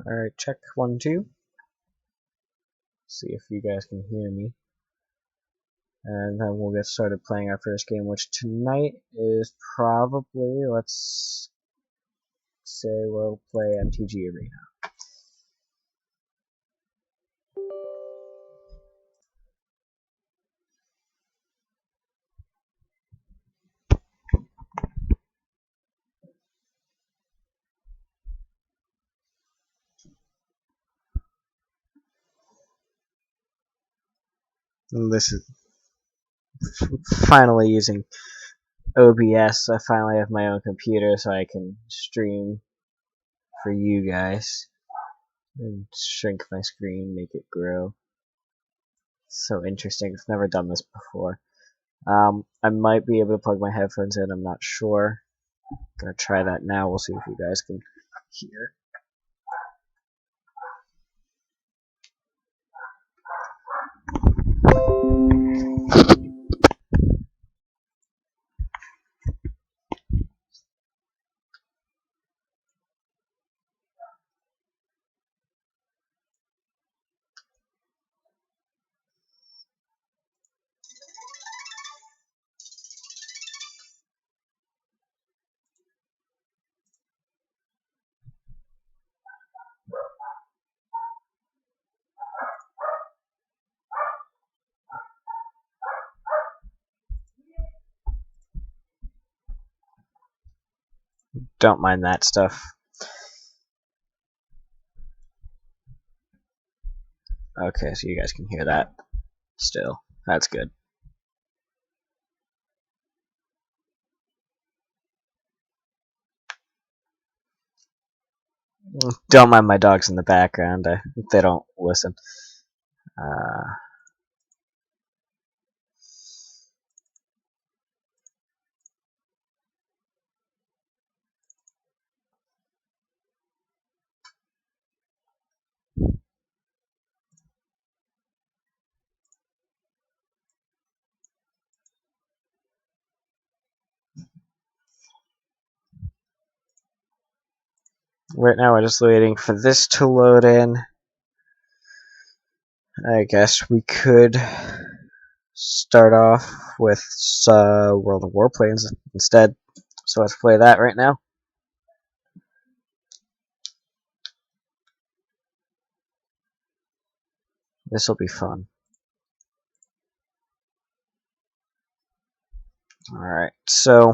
Alright, check 1, 2. See if you guys can hear me. And then we'll get started playing our first game, which tonight is probably, let's say we'll play MTG Arena. And this is finally using OBS. I finally have my own computer so I can stream for you guys. And shrink my screen, make it grow. So interesting. I've never done this before. I might be able to plug my headphones in. I'm not sure. Gonna try that now. We'll see if you guys can hear. Don't mind that stuff. Okay, so you guys can hear that still. That's good. Don't mind my dogs in the background. They don't listen. Right now we're just waiting for this to load in. I guess we could start off with World of Warplanes instead. So let's play that right now. This will be fun. Alright, so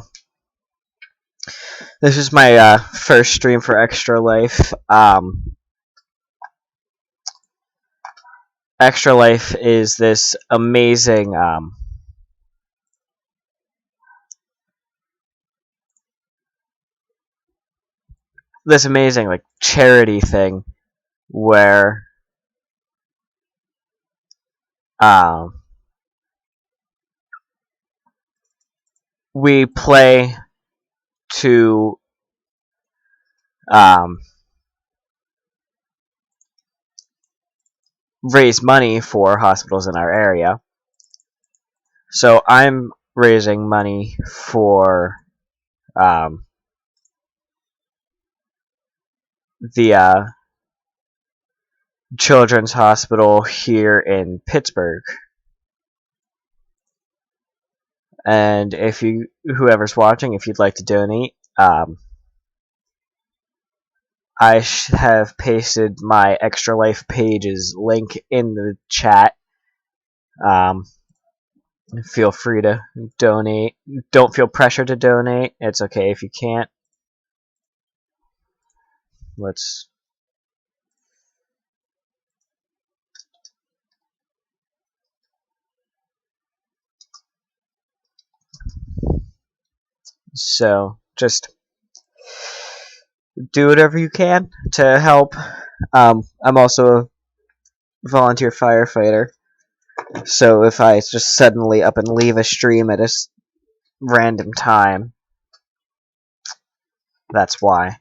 this is my first stream for Extra Life. Extra Life is this amazing like charity thing where we play to raise money for hospitals in our area. So I'm raising money for the Children's Hospital here in Pittsburgh. And if you, whoever's watching, if you'd like to donate, I have pasted my Extra Life page's link in the chat. Feel free to donate. Don't feel pressure to donate. It's okay if you can't. Let's... So, just do whatever you can to help. I'm also a volunteer firefighter, so if I just suddenly up and leave a stream at a random time, that's why.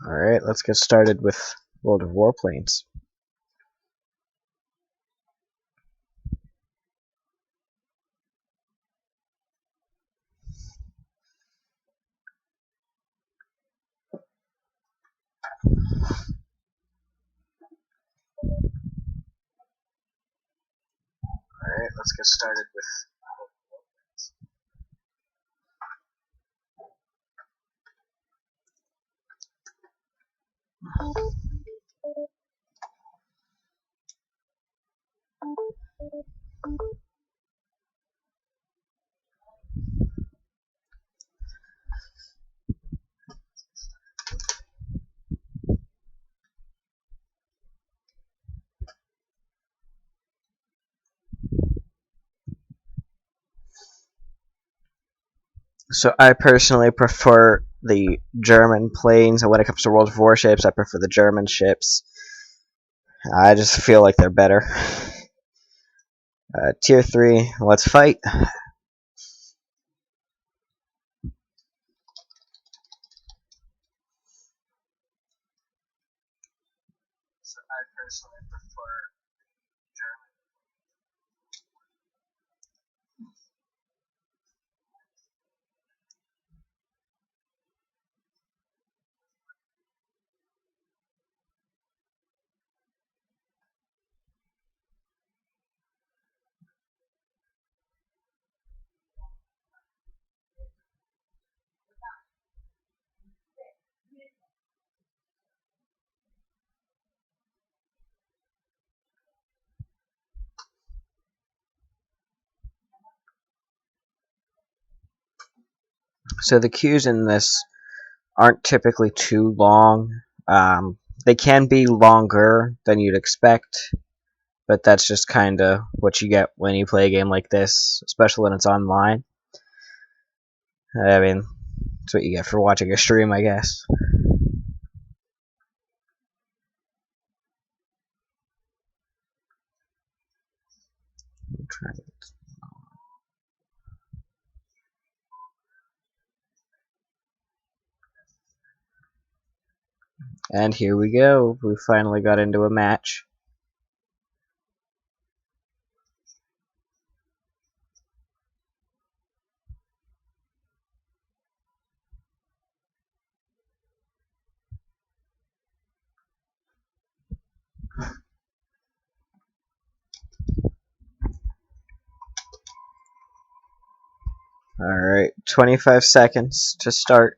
Alright, let's get started with World of Warplanes. Alright, let's get started with So I personally prefer the German planes, and when it comes to World of Warships, I prefer the German ships. I just feel like they're better. Tier 3, let's fight. So I personally prefer German. So the queues in this aren't typically too long. They can be longer than you'd expect, but that's just kind of what you get when you play a game like this, especially when it's online. I mean, that's what you get for watching a stream, I guess. And here we go. We finally got into a match. Alright, 25 seconds to start.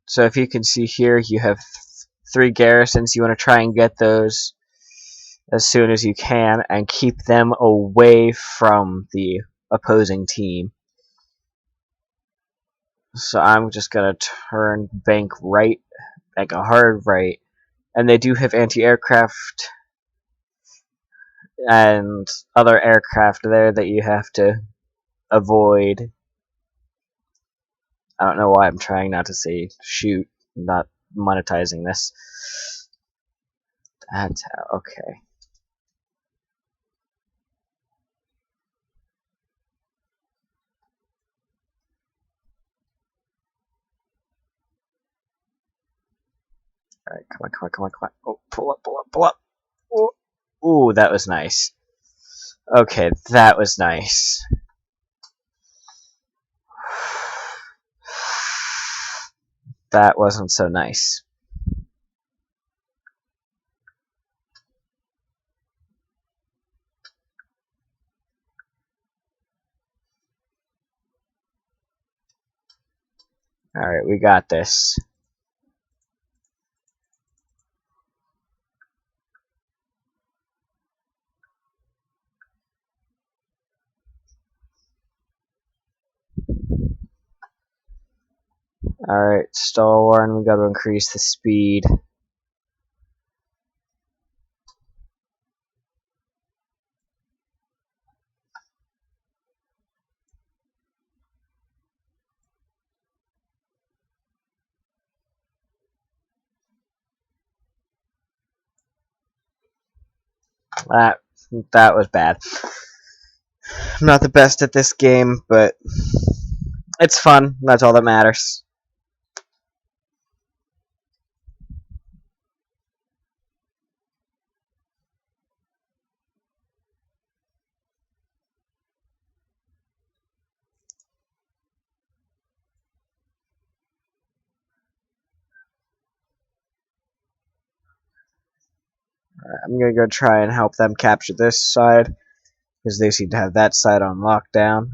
So if you can see here, you have 3 garrisons. You want to try and get those as soon as you can and keep them away from the opposing team. So I'm just going to turn bank right, like a hard right. And they do have anti-aircraft and other aircraft there that you have to avoid. I don't know why I'm trying not to say shoot, not monetizing this. That's how, okay. Alright, come on, come on, come on, come on. Oh, pull up, pull up, pull up. Oh. Ooh, that was nice. Okay, that was nice. That wasn't so nice. Alright, we got this. Alright, Stalwarn, we gotta increase the speed. That That was bad. I'm not the best at this game, but it's fun. That's all that matters. I'm gonna go try and help them capture this side, because they seem to have that side on lockdown.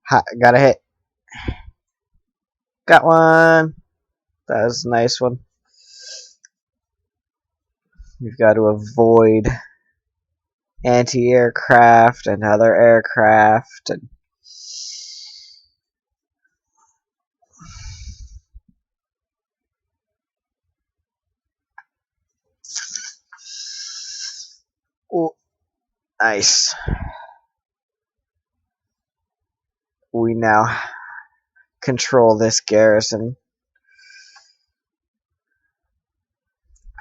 Ha, got a hit. Got one. That was a nice one. We've got to avoid anti-aircraft and other aircraft. And ooh, nice. We now control this garrison.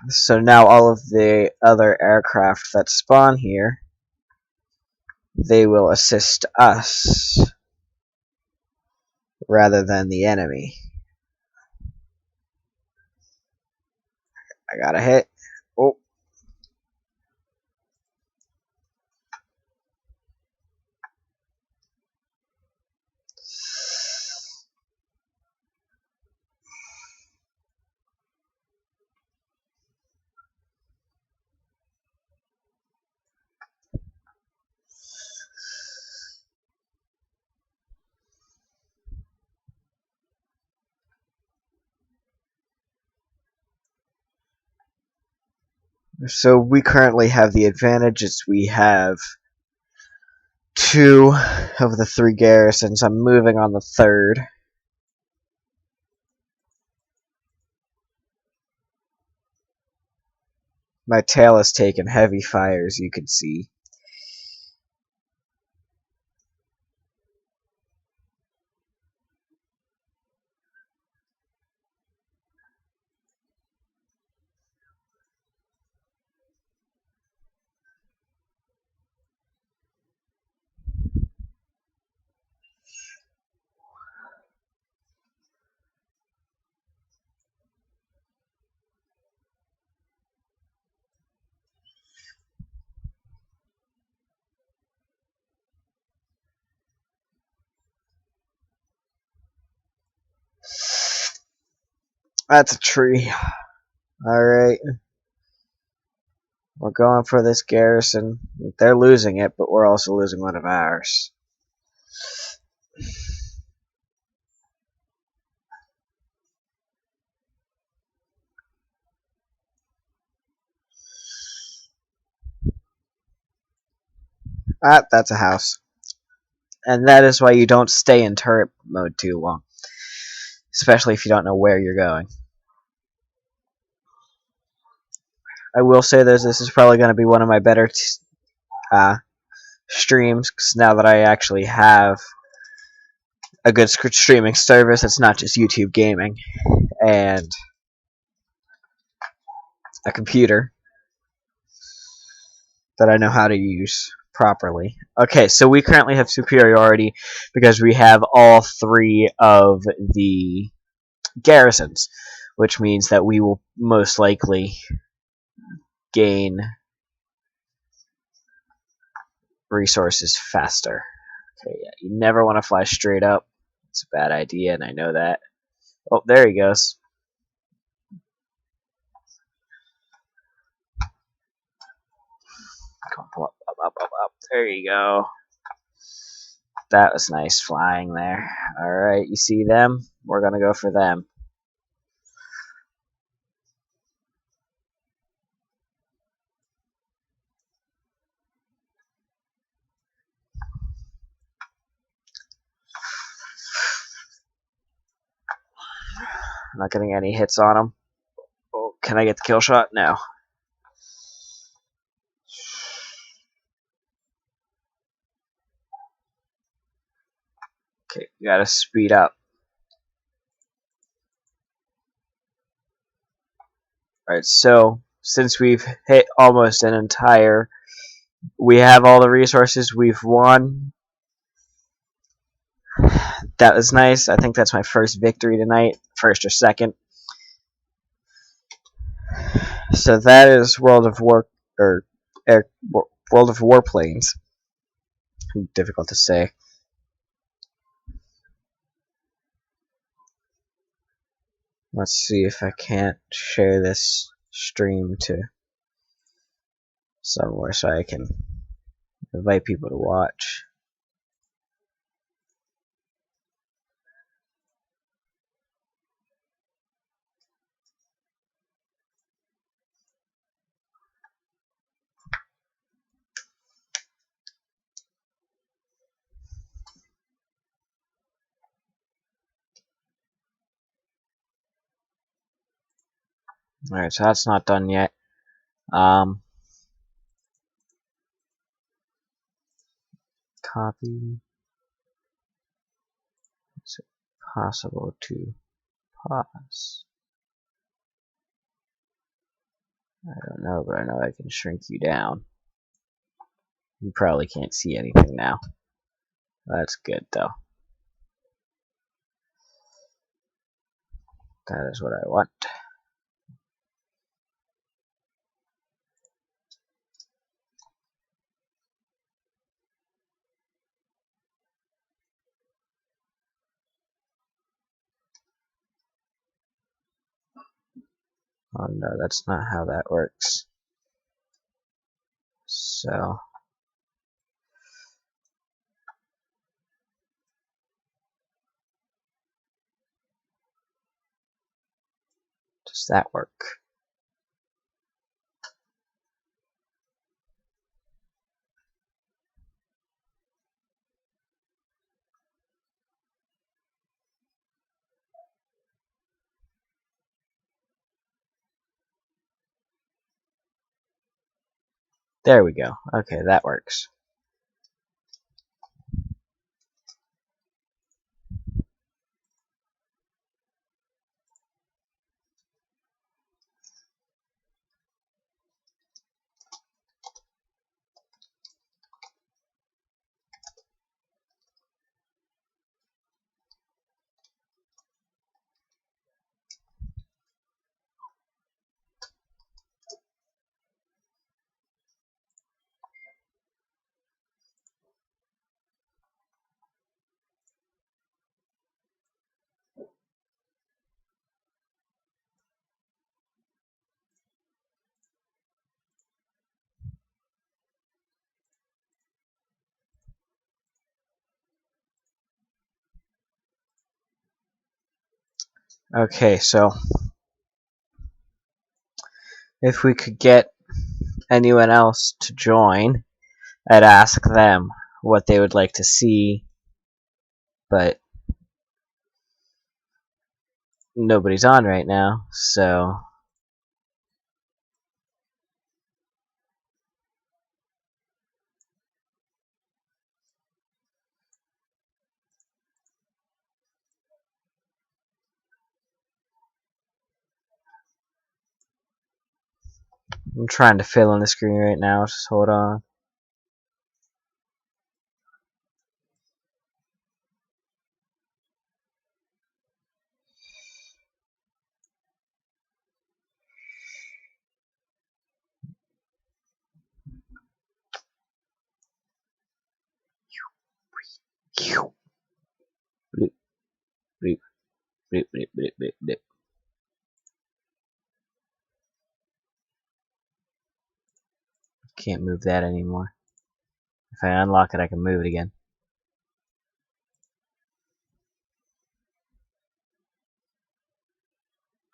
So now all of the other aircraft that spawn here, they will assist us rather than the enemy. I got a hit. Oh. So we currently have the advantages. We have two of the three garrisons. I'm moving on the third. My tail has taken heavy fire, as you can see. That's a tree. Alright. We're going for this garrison. They're losing it, but we're also losing one of ours. Ah, that's a house. And that is why you don't stay in turret mode too long. Especially if you don't know where you're going. I will say this is probably going to be one of my better streams, because now that I actually have a good streaming service, it's not just YouTube gaming, and a computer that I know how to use properly. Okay, so we currently have superiority because we have all three of the garrisons, which means that we will most likely gain resources faster. Okay, yeah, you never want to fly straight up. It's a bad idea, and I know that. Oh, there he goes. Come on, pull up, up, up, up, up. There you go. That was nice flying there. Alright, you see them? We're gonna go for them. I'm not getting any hits on him. Oh, can I get the kill shot? No. Okay, you gotta speed up. Alright, so since we've hit almost an entire, we have all the resources, we've won. That was nice. I think that's my first victory tonight, first or second. So that is World of Warplanes. Difficult to say. Let's see if I can't share this stream to somewhere so I can invite people to watch. Alright, so that's not done yet. Copy. Is it possible to pause? I don't know, but I know I can shrink you down. You probably can't see anything now. That's good, though. That is what I want. Oh no, that's not how that works. So, does that work? There we go. Okay, that works. Okay, so if we could get anyone else to join, I'd ask them what they would like to see, but nobody's on right now, so I'm trying to fill in the screen right now. Just hold on. Bleep, bleep, bleep, bleep, bleep, bleep, bleep. Can't move that anymore. If I unlock it, I can move it again.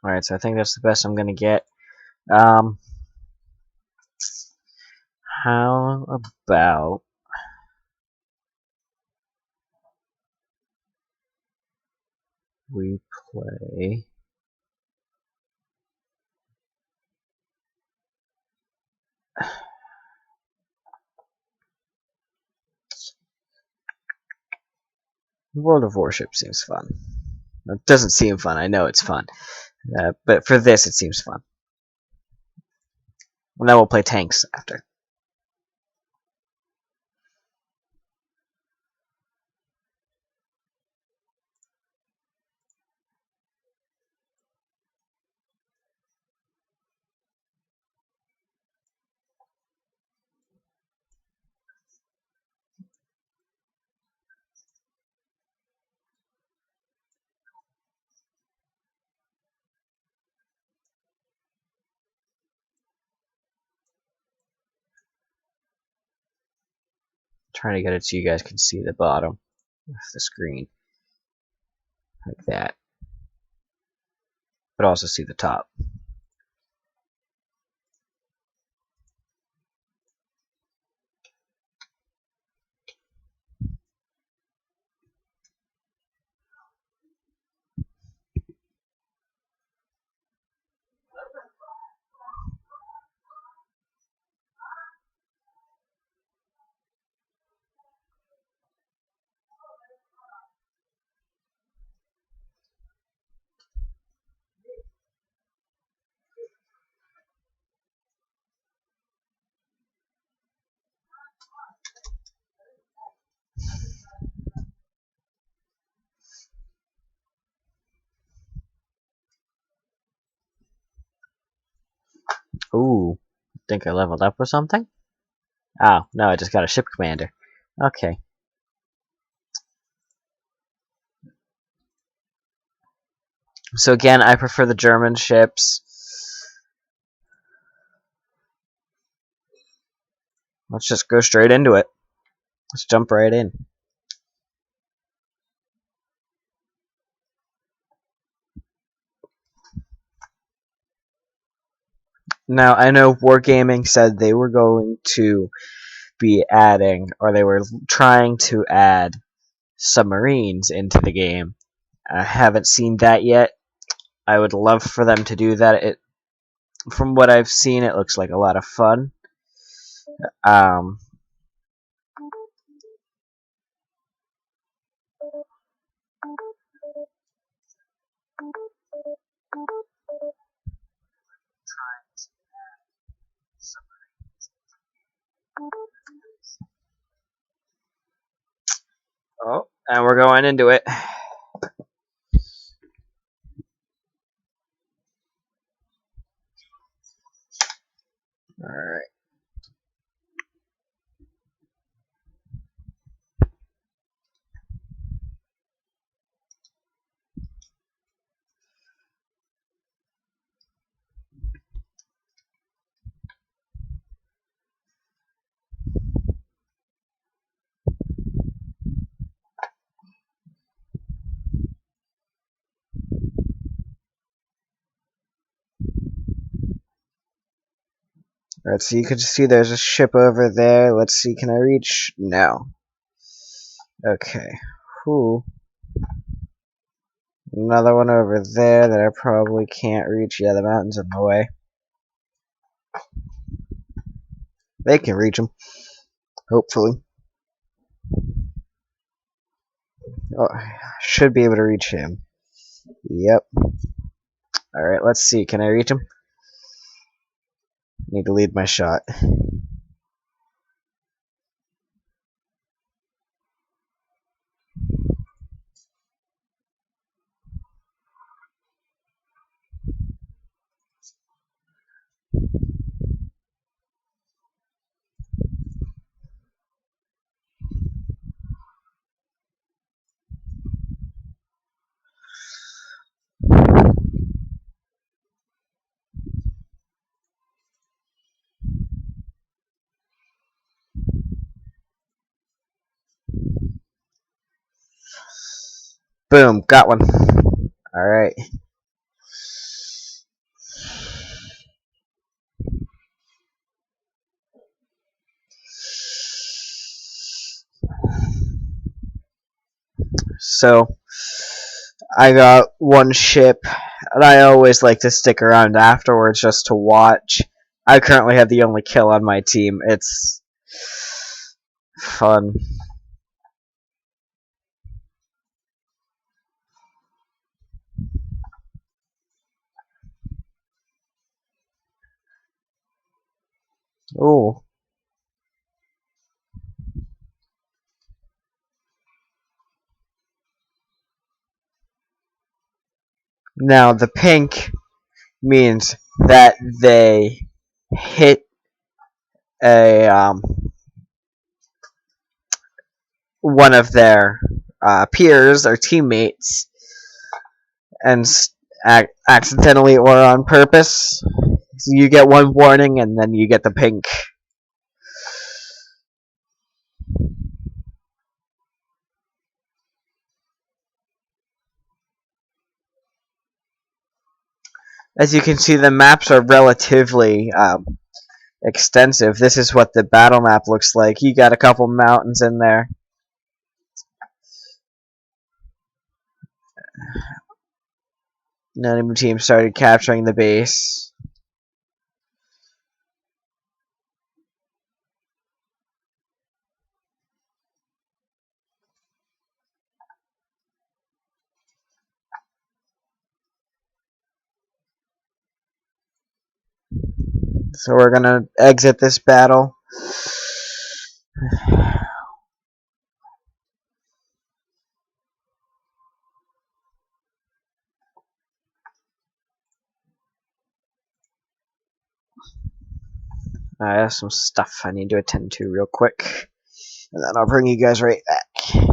Alright, so I think that's the best I'm gonna get. How about we play World of Warship seems fun. It doesn't seem fun. I know it's fun. But for this, it seems fun. And then we'll play tanks after. Trying to get it so you guys can see the bottom of the screen. Like that. But also see the top. Ooh, think I leveled up with something? Oh, no, I just got a ship commander. Okay. So again, I prefer the German ships. Let's just go straight into it. Let's jump right in. Now, I know Wargaming said they were going to be adding, or they were trying to add, submarines into the game. I haven't seen that yet. I would love for them to do that. From what I've seen, it looks like a lot of fun. Um, oh, and we're going into it. Alright. Alright, so you can see there's a ship over there. Let's see, can I reach? No. Okay. Whew. Another one over there that I probably can't reach. Yeah, the mountain's in the way. They can reach them. Hopefully. Oh, should be able to reach him. Yep. Alright, let's see. Can I reach him? Need to lead my shot. Boom, got one. Alright. So, I got one ship, and I always like to stick around afterwards just to watch. I currently have the only kill on my team. It's fun. Ooh. Now the pink means that they hit a one of their peers or teammates and accidentally or on purpose. So you get one warning and then you get the pink. As you can see, the maps are relatively extensive. This is what the battle map looks like. You got a couple mountains in there. The enemy team started capturing the base. So we're gonna exit this battle. I have some stuff I need to attend to real quick, and then I'll bring you guys right back.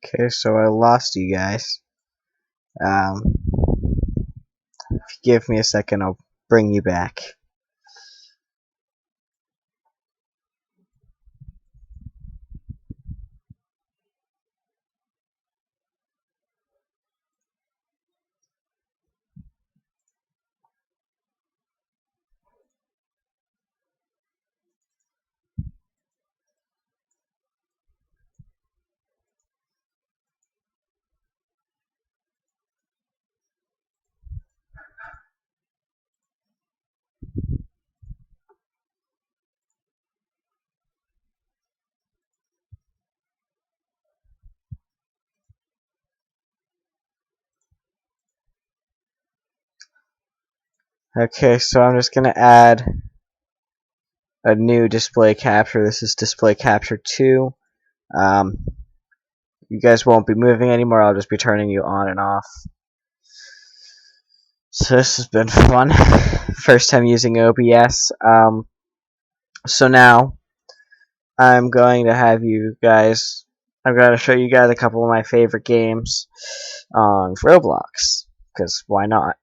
Okay, so I lost you guys. If you give me a second, I'll bring you back. Okay, so I'm just gonna add a new display capture. This is display capture 2. Um, you guys won't be moving anymore. I'll just be turning you on and off. So this has been fun. First time using OBS. So now I'm going to have you guys. I'm going to show you guys a couple of my favorite games on Roblox. Because why not?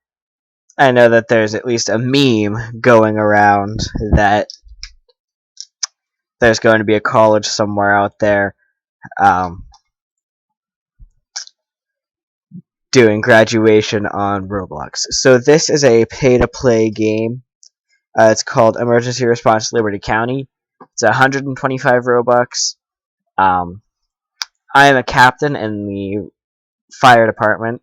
I know that there's at least a meme going around that there's going to be a college somewhere out there doing graduation on Roblox. So this is a pay-to-play game. It's called Emergency Response Liberty County. It's 125 Robux. I am a captain in the fire department,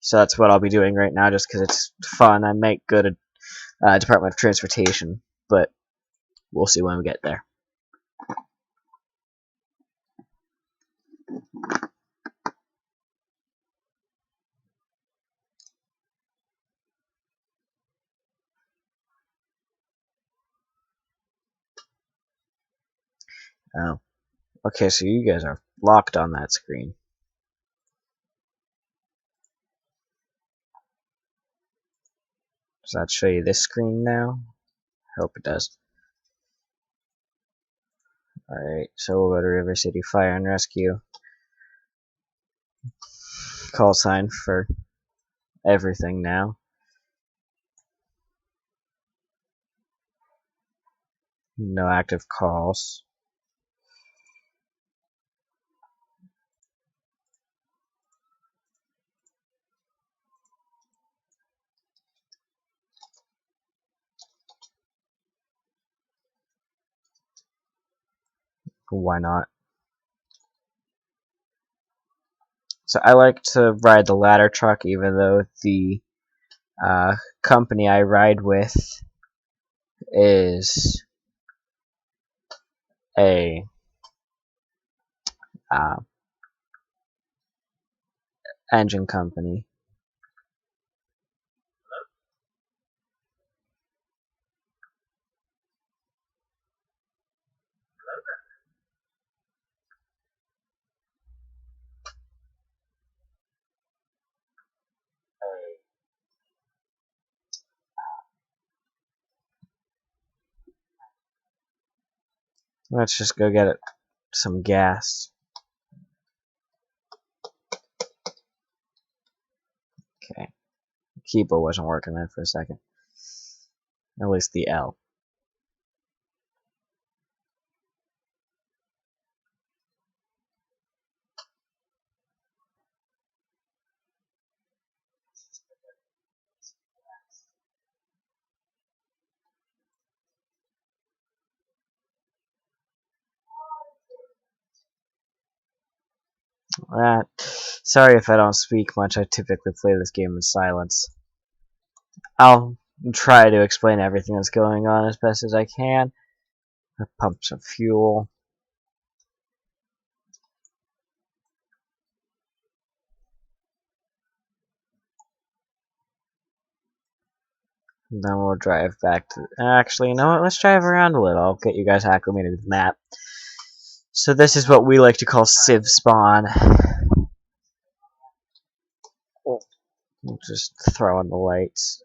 so that's what I'll be doing right now, just because it's fun. I might go to Department of Transportation, but we'll see when we get there. Oh, okay, so you guys are locked on that screen. Does that show you this screen now? Hope it does. Alright, so we'll go to River City Fire and Rescue. Call sign for everything now. No active calls. Why not? So I like to ride the ladder truck, even though the company I ride with is a uh, engine company. Let's just go get it some gas. Okay. The keyboard wasn't working there for a second. At least the L. Sorry if I don't speak much. I typically play this game in silence. I'll try to explain everything that's going on as best as I can. Pump some fuel. And then we'll drive back to... Actually, you know what? Let's drive around a little. I'll get you guys acclimated to the map. So this is what we like to call Civ Spawn. We'll just throw on the lights.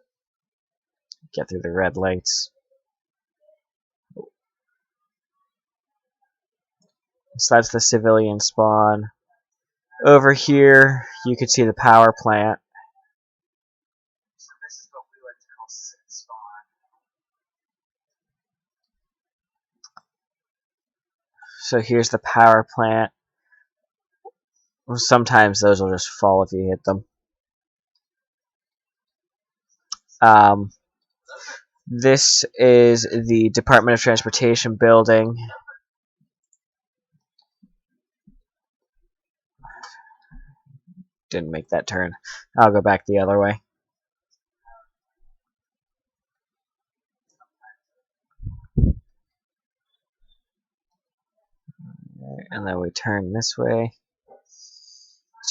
Get through the red lights. So that's the civilian spawn. Over here, you can see the power plant. So this is what we like to call Civ Spawn. So here's the power plant. Sometimes those will just fall if you hit them. This is the Department of Transportation building. Didn't make that turn. I'll go back the other way. And then we turn this way.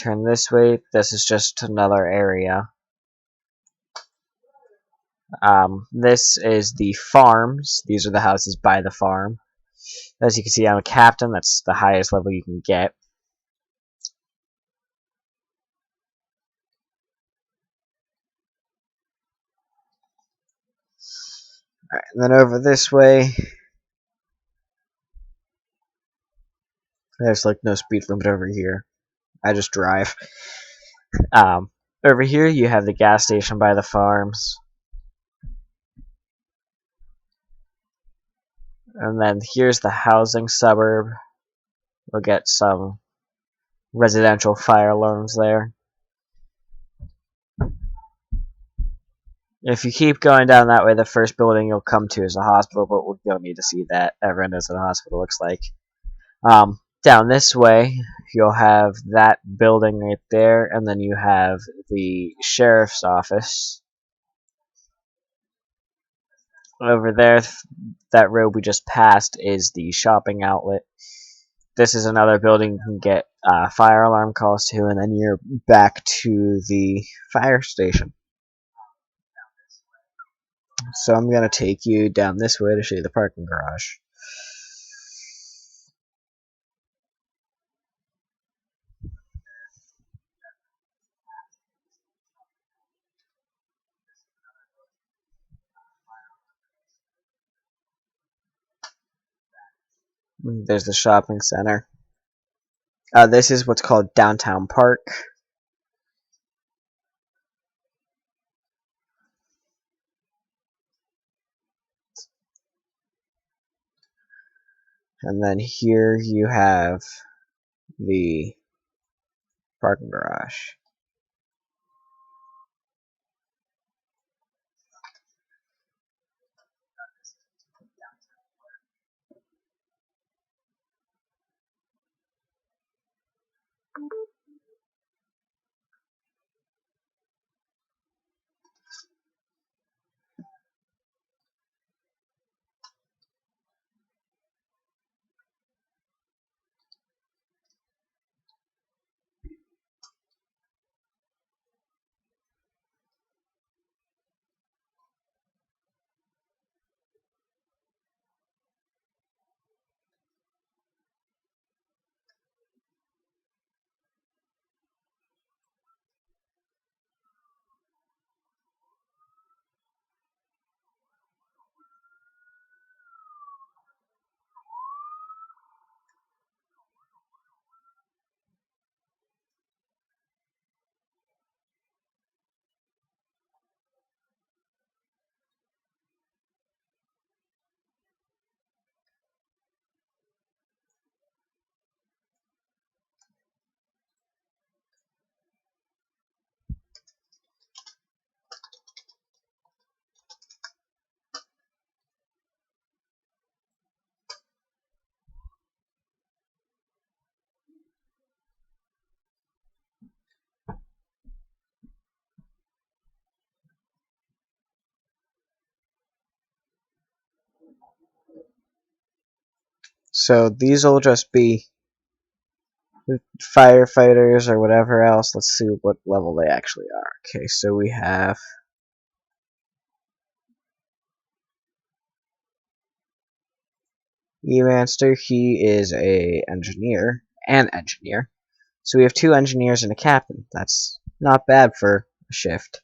Turn this way. This is just another area. This is the farms. These are the houses by the farm. As you can see, I'm a captain. That's the highest level you can get. Alright, and then over this way, there's like no speed limit over here. I just drive. Over here, you have the gas station by the farms. And then here's the housing suburb. We'll get some residential fire alarms there. If you keep going down that way, the first building you'll come to is a hospital, but we don't need to see that. Everyone knows what a hospital looks like. Down this way, you'll have that building right there, and then you have the sheriff's office. Over there, that road we just passed is the shopping outlet. This is another building you can get fire alarm calls to, and then you're back to the fire station. So I'm going to take you down this way to show you the parking garage. There's the shopping center. This is what's called Downtown Park. And then here you have the parking garage. So these will just be firefighters or whatever else. Let's see what level they actually are. Okay, so we have E-Manster. He is an engineer. So we have 2 engineers and a captain. That's not bad for a shift.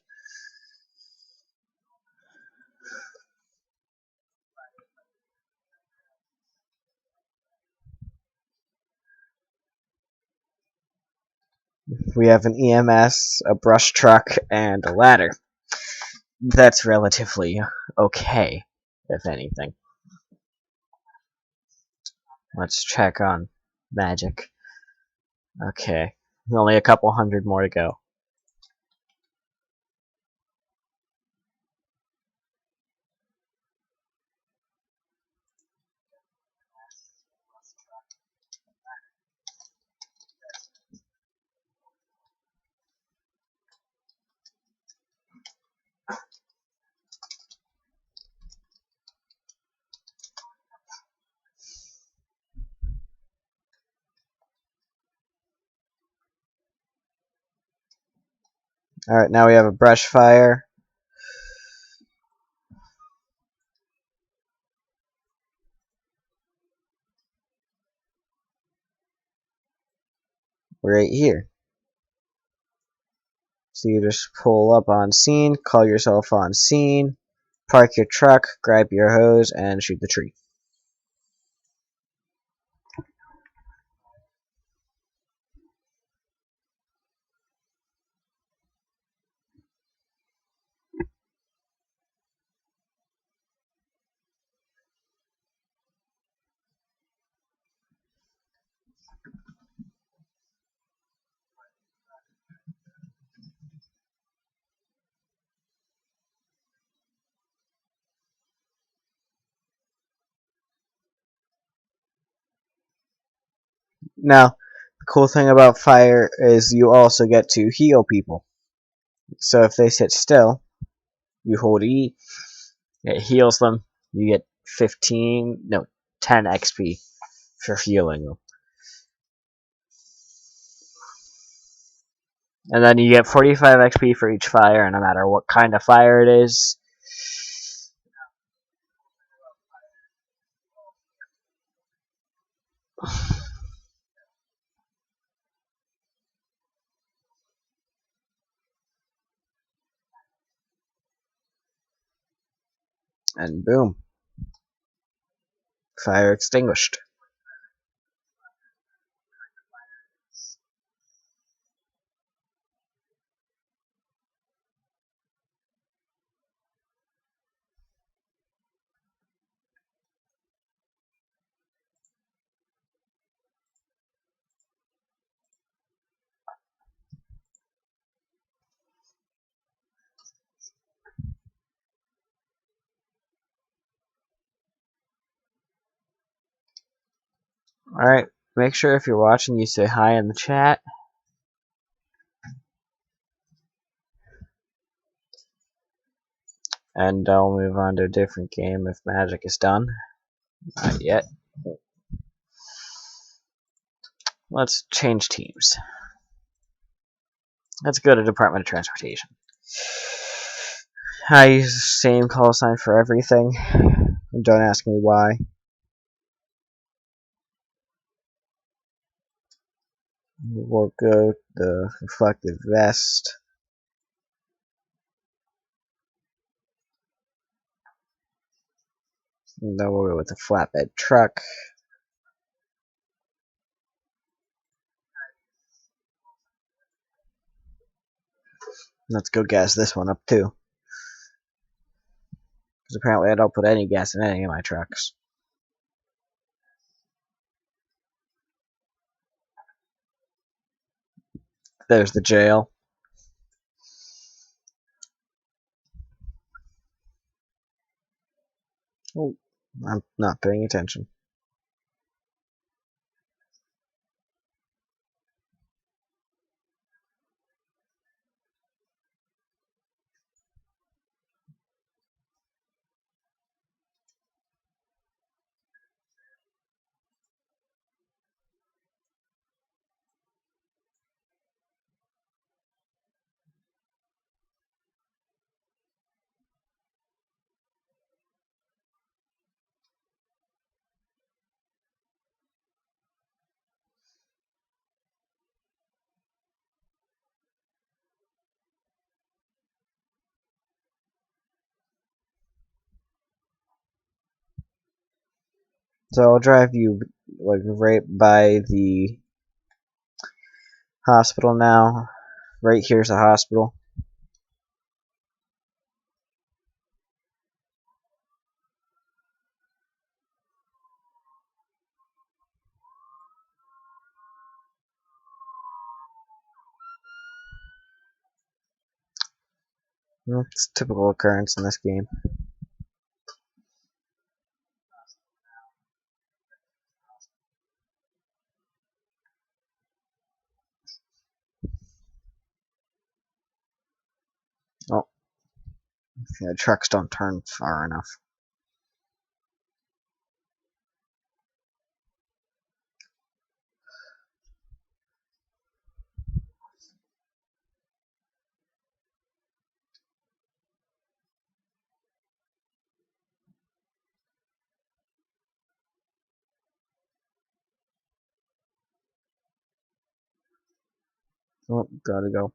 We have an EMS, a brush truck, and a ladder. That's relatively okay, if anything. Let's check on magic. Okay, only a couple hundred more to go. Alright, now we have a brush fire. Right here. So you just pull up on scene, call yourself on scene, park your truck, grab your hose, and shoot the tree. Now, the cool thing about fire is you also get to heal people. So if they sit still, you hold E, it heals them. You get 10 XP for healing them. And then you get 45 XP for each fire, and no matter what kind of fire it is. And boom, fire extinguished. Alright, make sure if you're watching you say hi in the chat. And I'll move on to a different game if magic is done. Not yet. Let's change teams. Let's go to Department of Transportation. I use the same call sign for everything. Don't ask me why. We'll go the reflective vest. And then we'll go with the flatbed truck. Let's go gas this one up too. Because apparently I don't put any gas in any of my trucks. There's the jail. Oh, I'm not paying attention. So I'll drive you like right by the hospital now. Right here's the hospital. It's a typical occurrence in this game. Oh, yeah, trucks don't turn far enough. Oh, gotta go.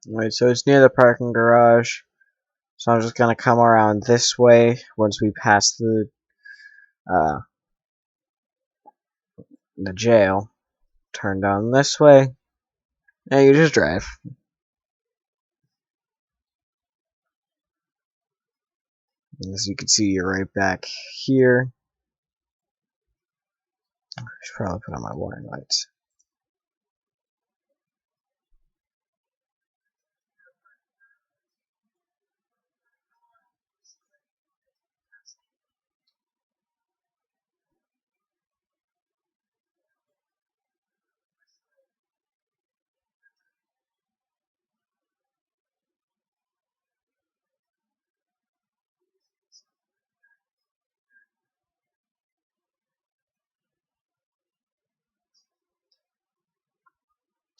Alright, so it's near the parking garage. So I'm just gonna come around this way once we pass the jail. Turn down this way. Now you just drive. As you can see, you're right back here. I should probably put on my warning lights.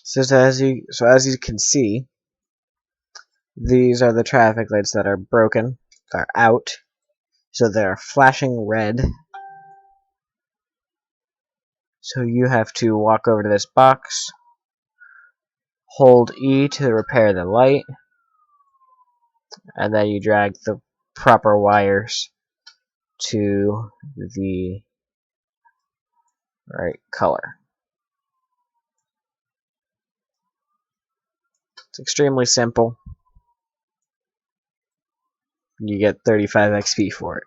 So as you can see, these are the traffic lights that are broken. They're out. So they're flashing red. So you have to walk over to this box, hold E to repair the light, and then you drag the proper wires to the right color. It's extremely simple. You get 35 XP for it.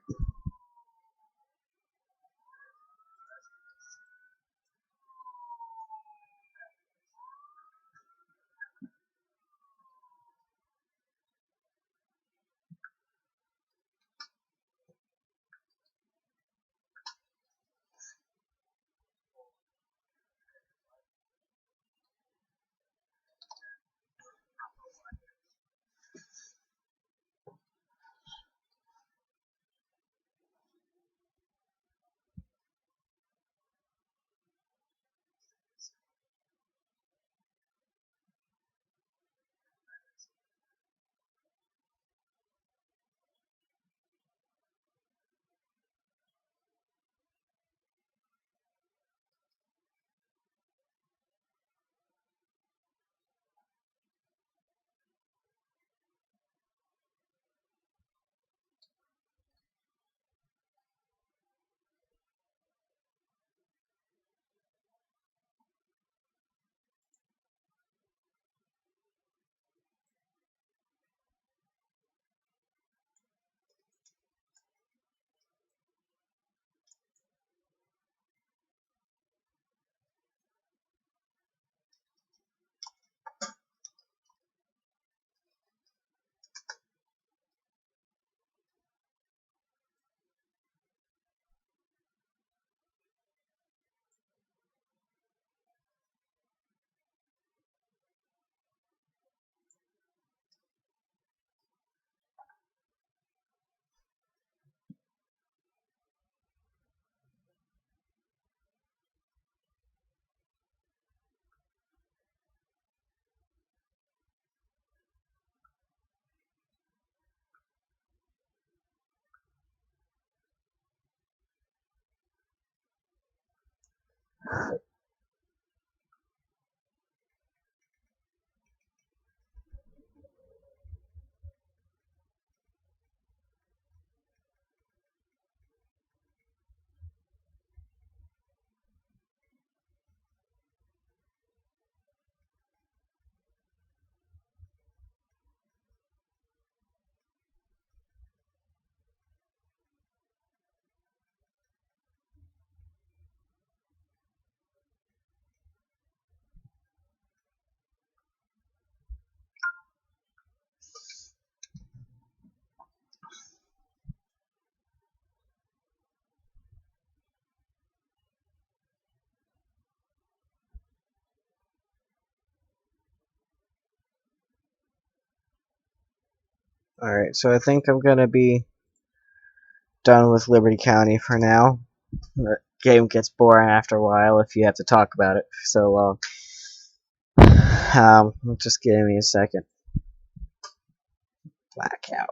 Alright, so I think I'm going to be done with Liberty County for now. The game gets boring after a while if you have to talk about it for so long. Just give me a second. Blackout.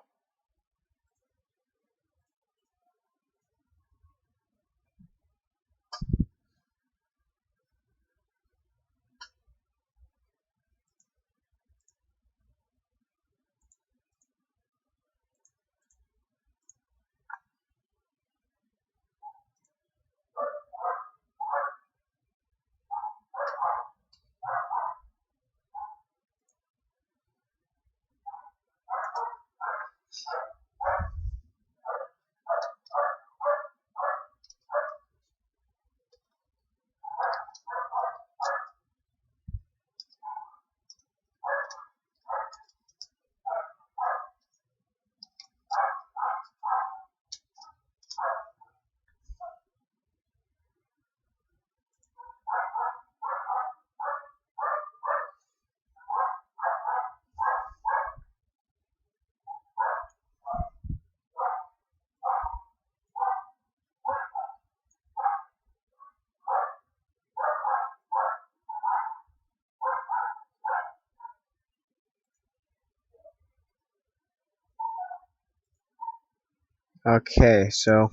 Okay, so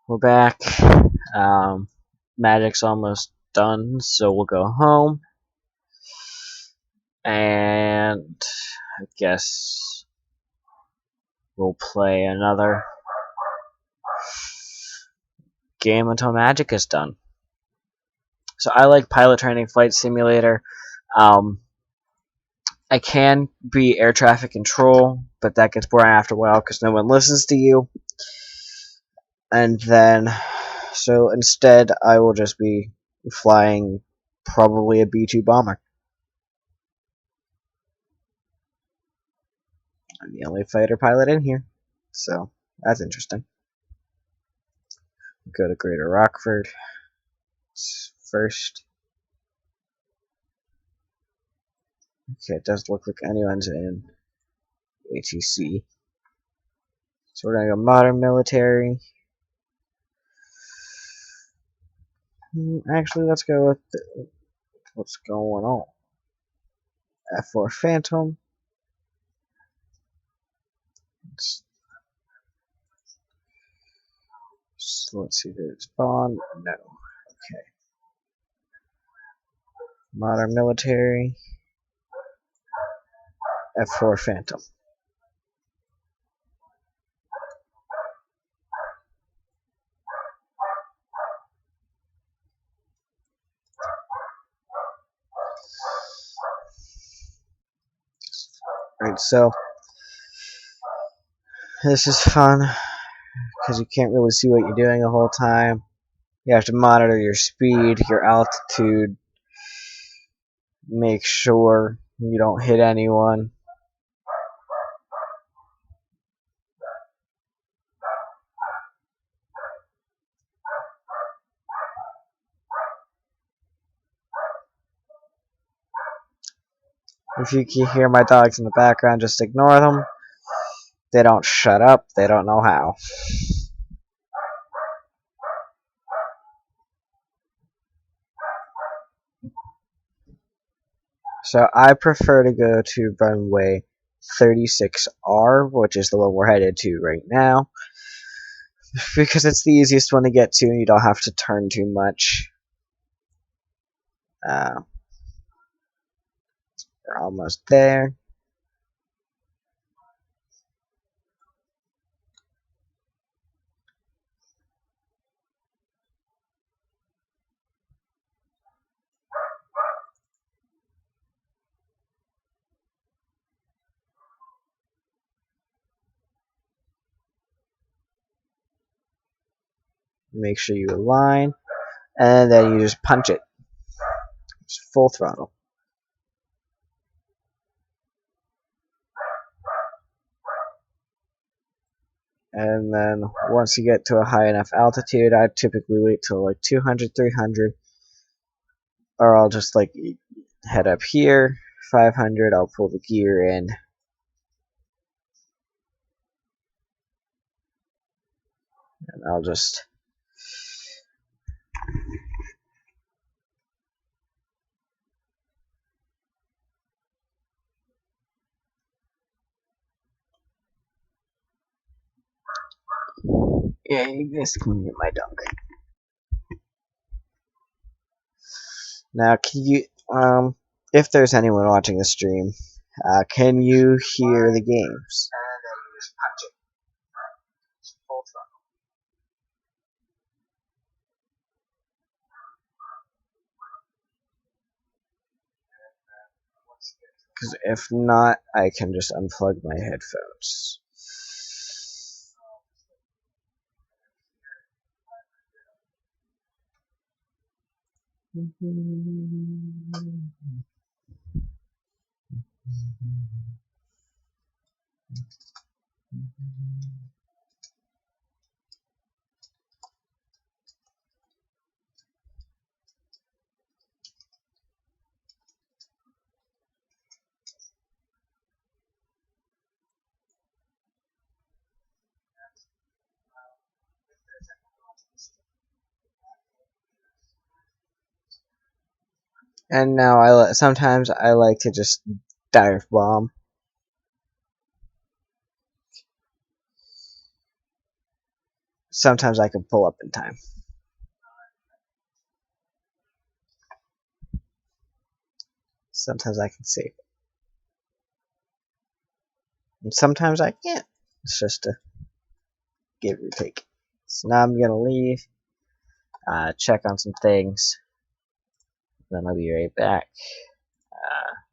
we're back. Magic's almost done, so we'll go home. And I guess we'll play another game until Magic is done. So I like Pilot Training Flight Simulator. I can be air traffic control, but that gets boring after a while because no one listens to you. And then, so instead, I will just be flying probably a B-2 bomber. I'm the only fighter pilot in here, so that's interesting. Go to Greater Rockford first. Okay, it does look like anyone's in ATC. So we're gonna go modern military. Actually, let's go with what's going on. F4 Phantom. So let's see, did it spawn? No. Okay. Modern military. F4 Phantom. Right, so this is fun because you can't really see what you're doing the whole time. You have to monitor your speed, your altitude, make sure you don't hit anyone. If you can hear my dogs in the background, just ignore them. They don't shut up, they don't know how. So I prefer to go to runway 36R, which is the one we're headed to right now, because it's the easiest one to get to and you don't have to turn too much. We're almost there. Make sure you align, and then you just punch it. It's full throttle. And then once you get to a high enough altitude, I typically wait till like 200, 300, or I'll just like head up here, 500, I'll pull the gear in. And I'll just yeah, you guys can get my dog. Now, can you if there's anyone watching the stream, can you hear the games? Because if not, I can just unplug my headphones. And now sometimes I like to just dive bomb. sometimes I can pull up in time. Sometimes I can save it. And sometimes I can't. It's just a give or take. So now I'm gonna leave, check on some things, then I'll be right back. Uh,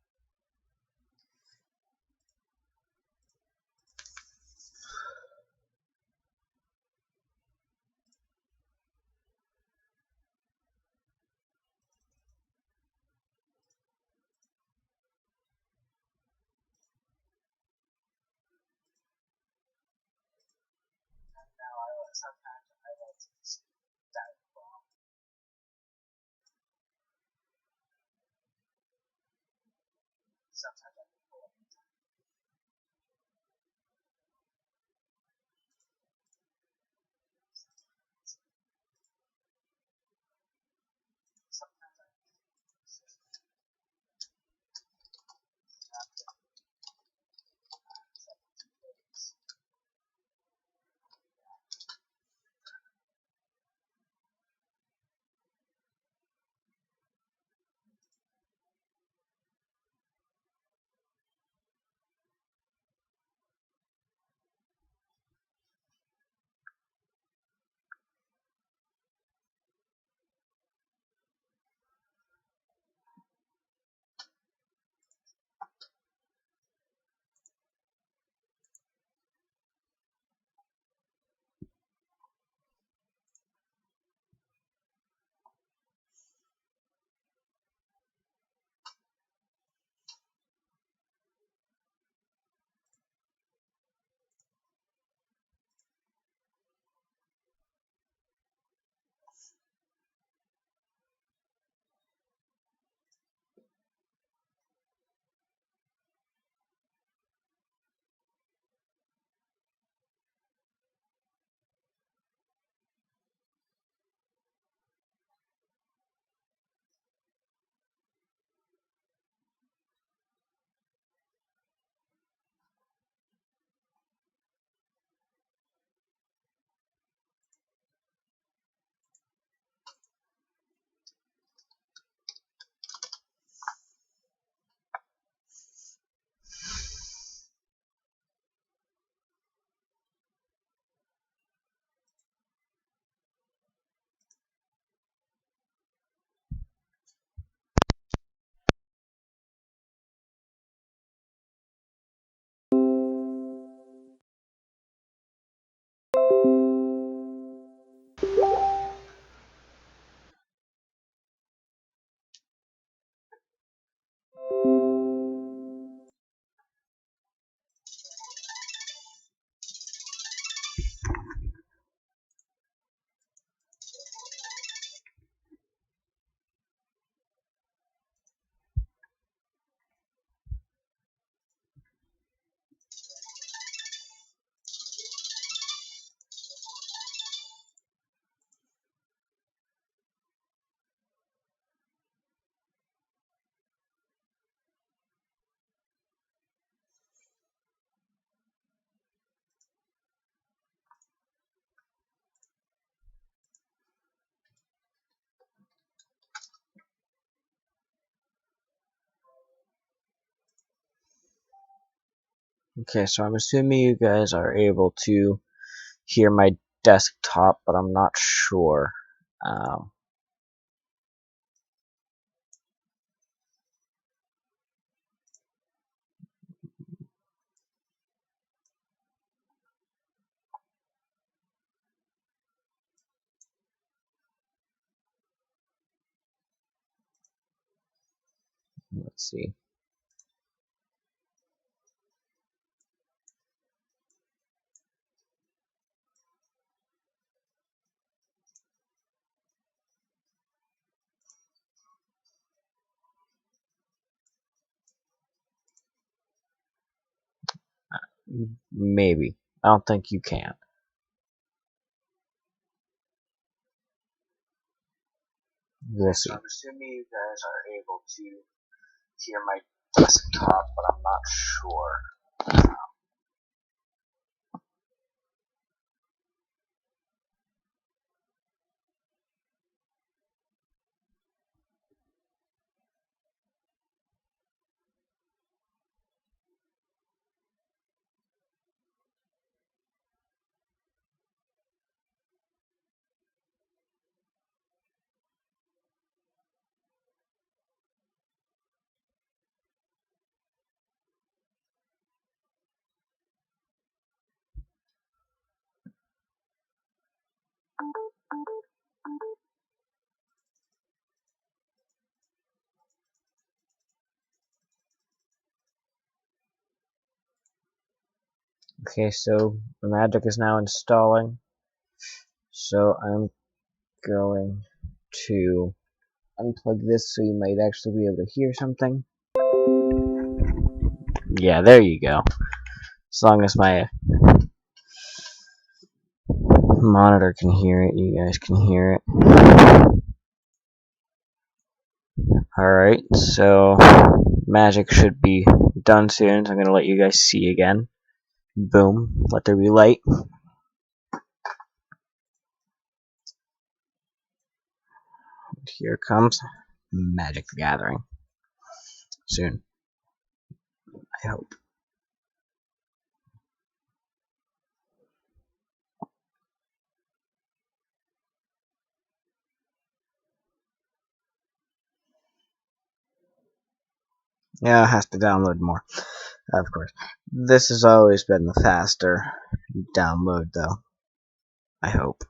okay, so I'm assuming you guys are able to hear my desktop, but I'm not sure. Um, let's see. Maybe. I don't think you can. Let's see. So I'm assuming you guys are able to hear my desktop, but I'm not sure. Okay, so the magic is now installing. So I'm going to unplug this so you might actually be able to hear something. Yeah, there you go. As long as my monitor can hear it, you guys can hear it. Alright, so magic should be done soon, so I'm going to let you guys see again. Boom, let there be light. And here comes Magic the Gathering. Soon, I hope. Yeah, it has to download more, of course. This has always been the faster download, though. I hope.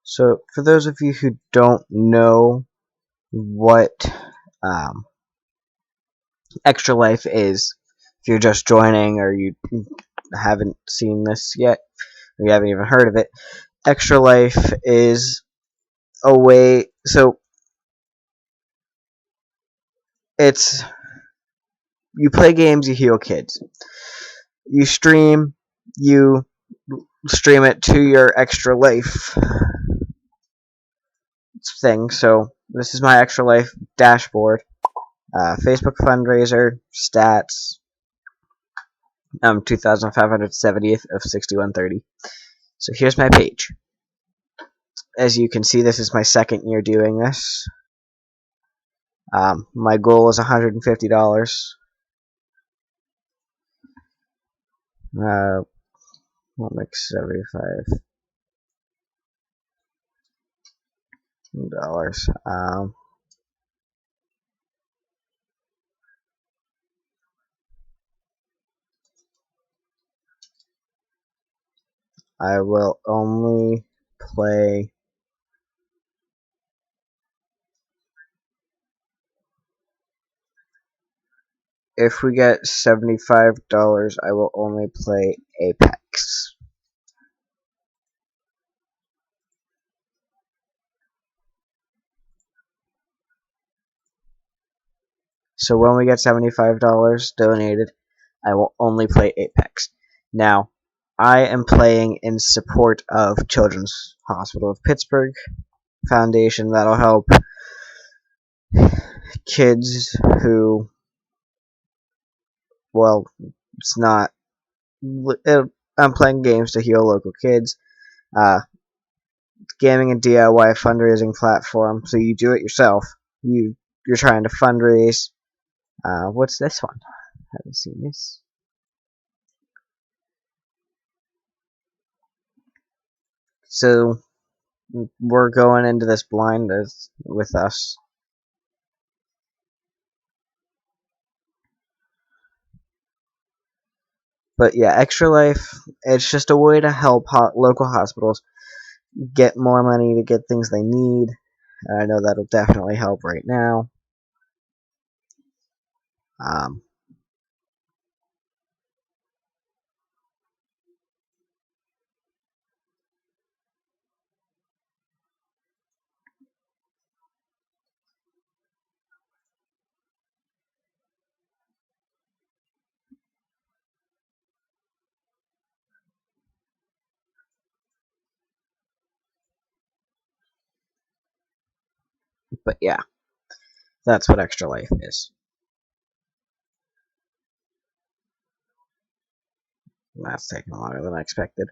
So, for those of you who don't know what um, Extra Life is, if you're just joining or you haven't seen this yet, or you haven't even heard of it, Extra Life is a way. So, it's you play games, you heal kids. You you stream it to your Extra Life thing. So, this is my Extra Life dashboard. Facebook fundraiser, stats, 2,570th of 6130. So here's my page. As you can see, this is my second year doing this. My goal is $150. We'll make $75. I will only play. If we get $75, I will only play Apex. So when we get $75 donated, I will only play Apex. Now, I am playing in support of Children's Hospital of Pittsburgh Foundation. That'll help kids who, well, it's not. I'm playing games to heal local kids. Uh, Gaming and DIY fundraising platform, so you do it yourself. You're trying to fundraise. What's this one? Haven't seen this. So we're going into this blind with us. But yeah, Extra Life, it's just a way to help local hospitals get more money to get things they need. I know that'll definitely help right now. Um, but yeah. That's what extra life is. That's taking longer than I expected.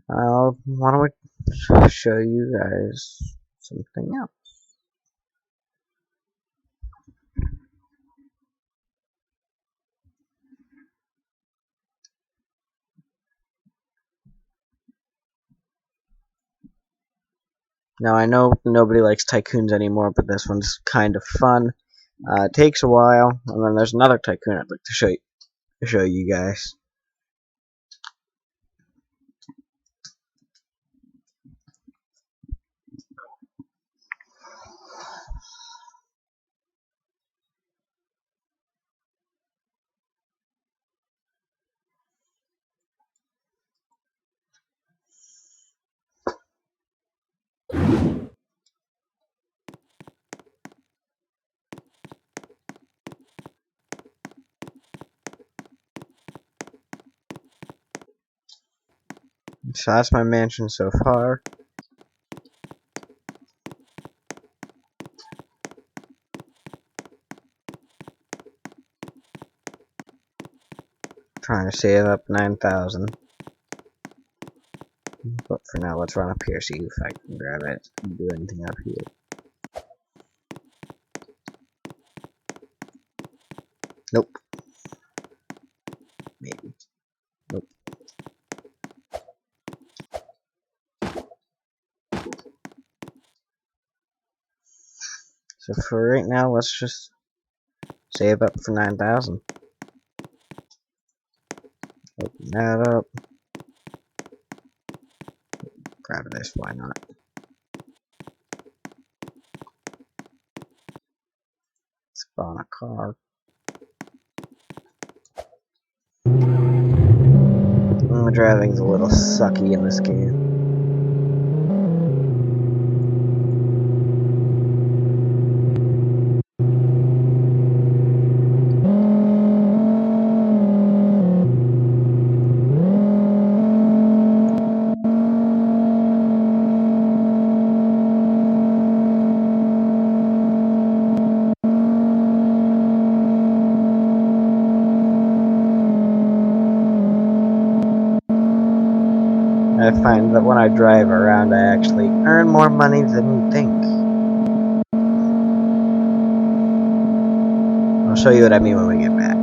Why don't we show you guys something else? Now I know nobody likes tycoons anymore, but this one's kind of fun. It takes a while, and then there's another tycoon I'd like to show you guys. So that's my mansion so far. Trying to save up 9,000. But for now, let's run up here, see if I can grab it and do anything up here. Nope. Maybe. Nope. So for right now, let's just save up for 9,000. Open that up. Grab this, why not? Spawn a car. Driving's a little sucky in this game. I find that when I drive around, I actually earn more money than you think. I'll show you what I mean when we get back.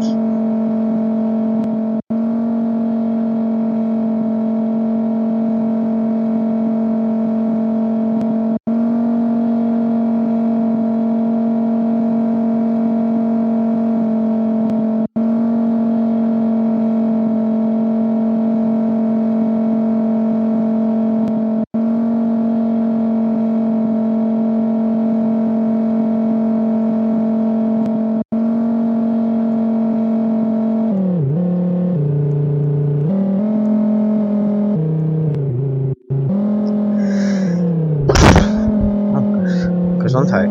Because I'm tight.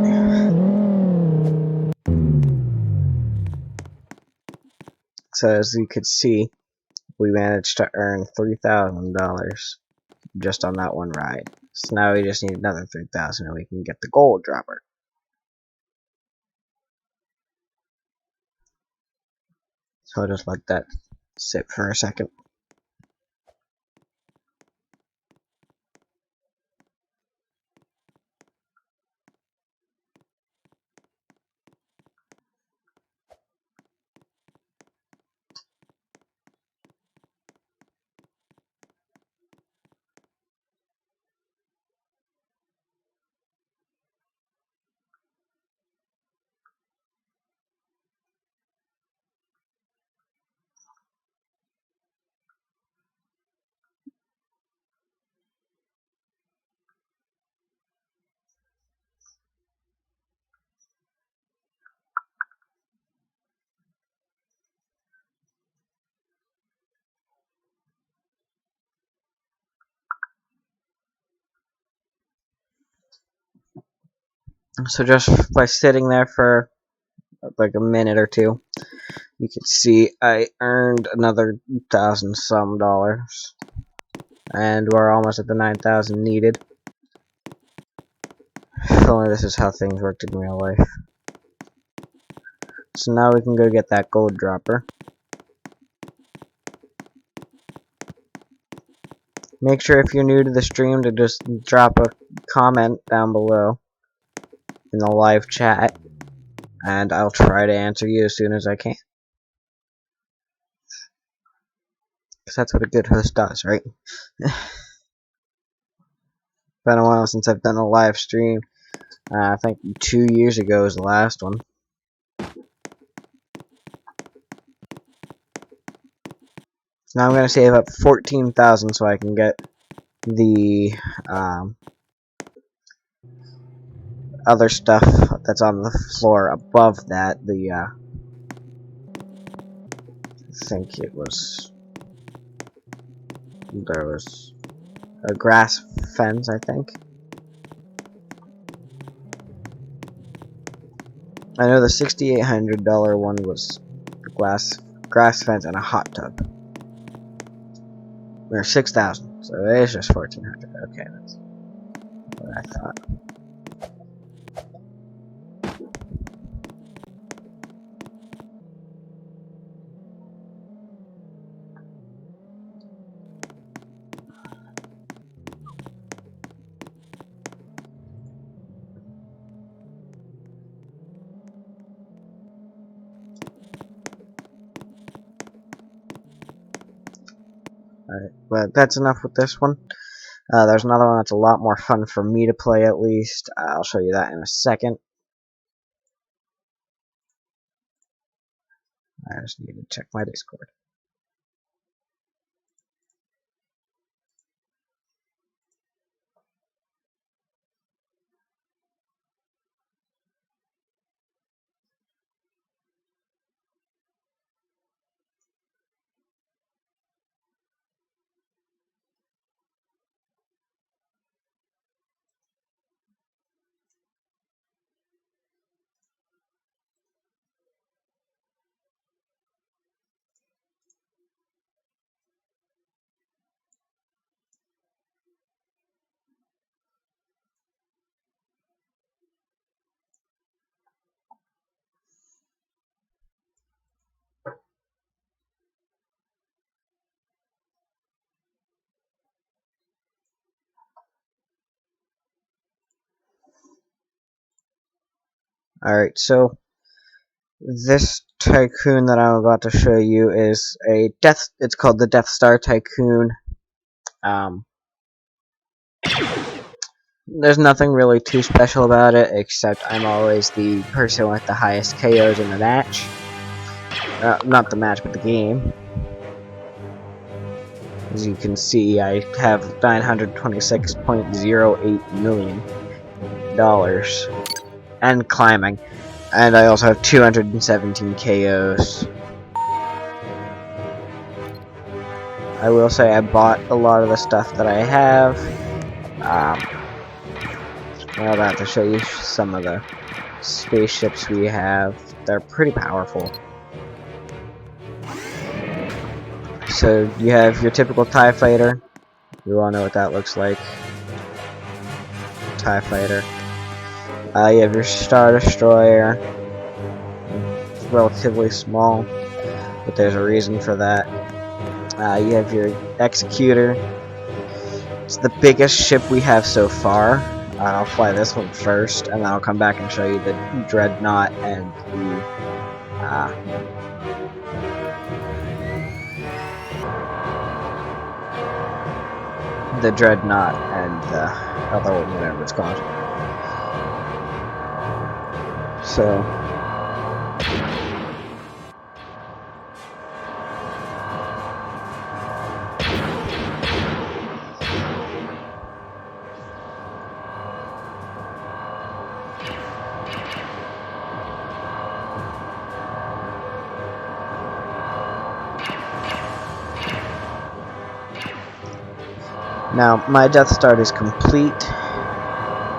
So as you could see, we managed to earn $3,000 just on that one ride. So now we just need another 3,000 and we can get the gold dropper. So I'll just let that sit for a second. So just by sitting there for like a minute or two, you can see I earned another $1,000 some dollars. And we're almost at the 9,000 needed. If only this is how things worked in real life. So now we can go get that gold dropper. Make sure if you're new to the stream to just drop a comment down below in the live chat, and I'll try to answer you as soon as I can. Because that's what a good host does, right? Been a while since I've done a live stream. I think 2 years ago was the last one. So now I'm going to save up 14,000 so I can get the other stuff that's on the floor above that. I think it was, there was a grass fence, I think. I know the $6,800 one was a grass fence and a hot tub. Or 6,000, so it is just 1,400. Okay, that's what I thought. Alright, but that's enough with this one. There's another one that's a lot more fun for me to play, at least. I'll show you that in a second. I just need to check my Discord. Alright, so this tycoon that I'm about to show you is it's called the Death Star Tycoon. There's nothing really too special about it, except I'm always the person with the highest KOs in the match. Not the match, but the game. As you can see, I have $926.08 million. And climbing. And I also have 217 KOs. I will say I bought a lot of the stuff that I have. I'm about to show you some of the spaceships we have. They're pretty powerful. So you have your typical TIE fighter. You all know what that looks like. TIE fighter. You have your Star Destroyer. It's relatively small, but there's a reason for that. You have your Executor. It's the biggest ship we have so far. I'll fly this one first, and then I'll come back and show you the Dreadnought and the Dreadnought and the other one, whatever it's called. So now my Death Star is complete.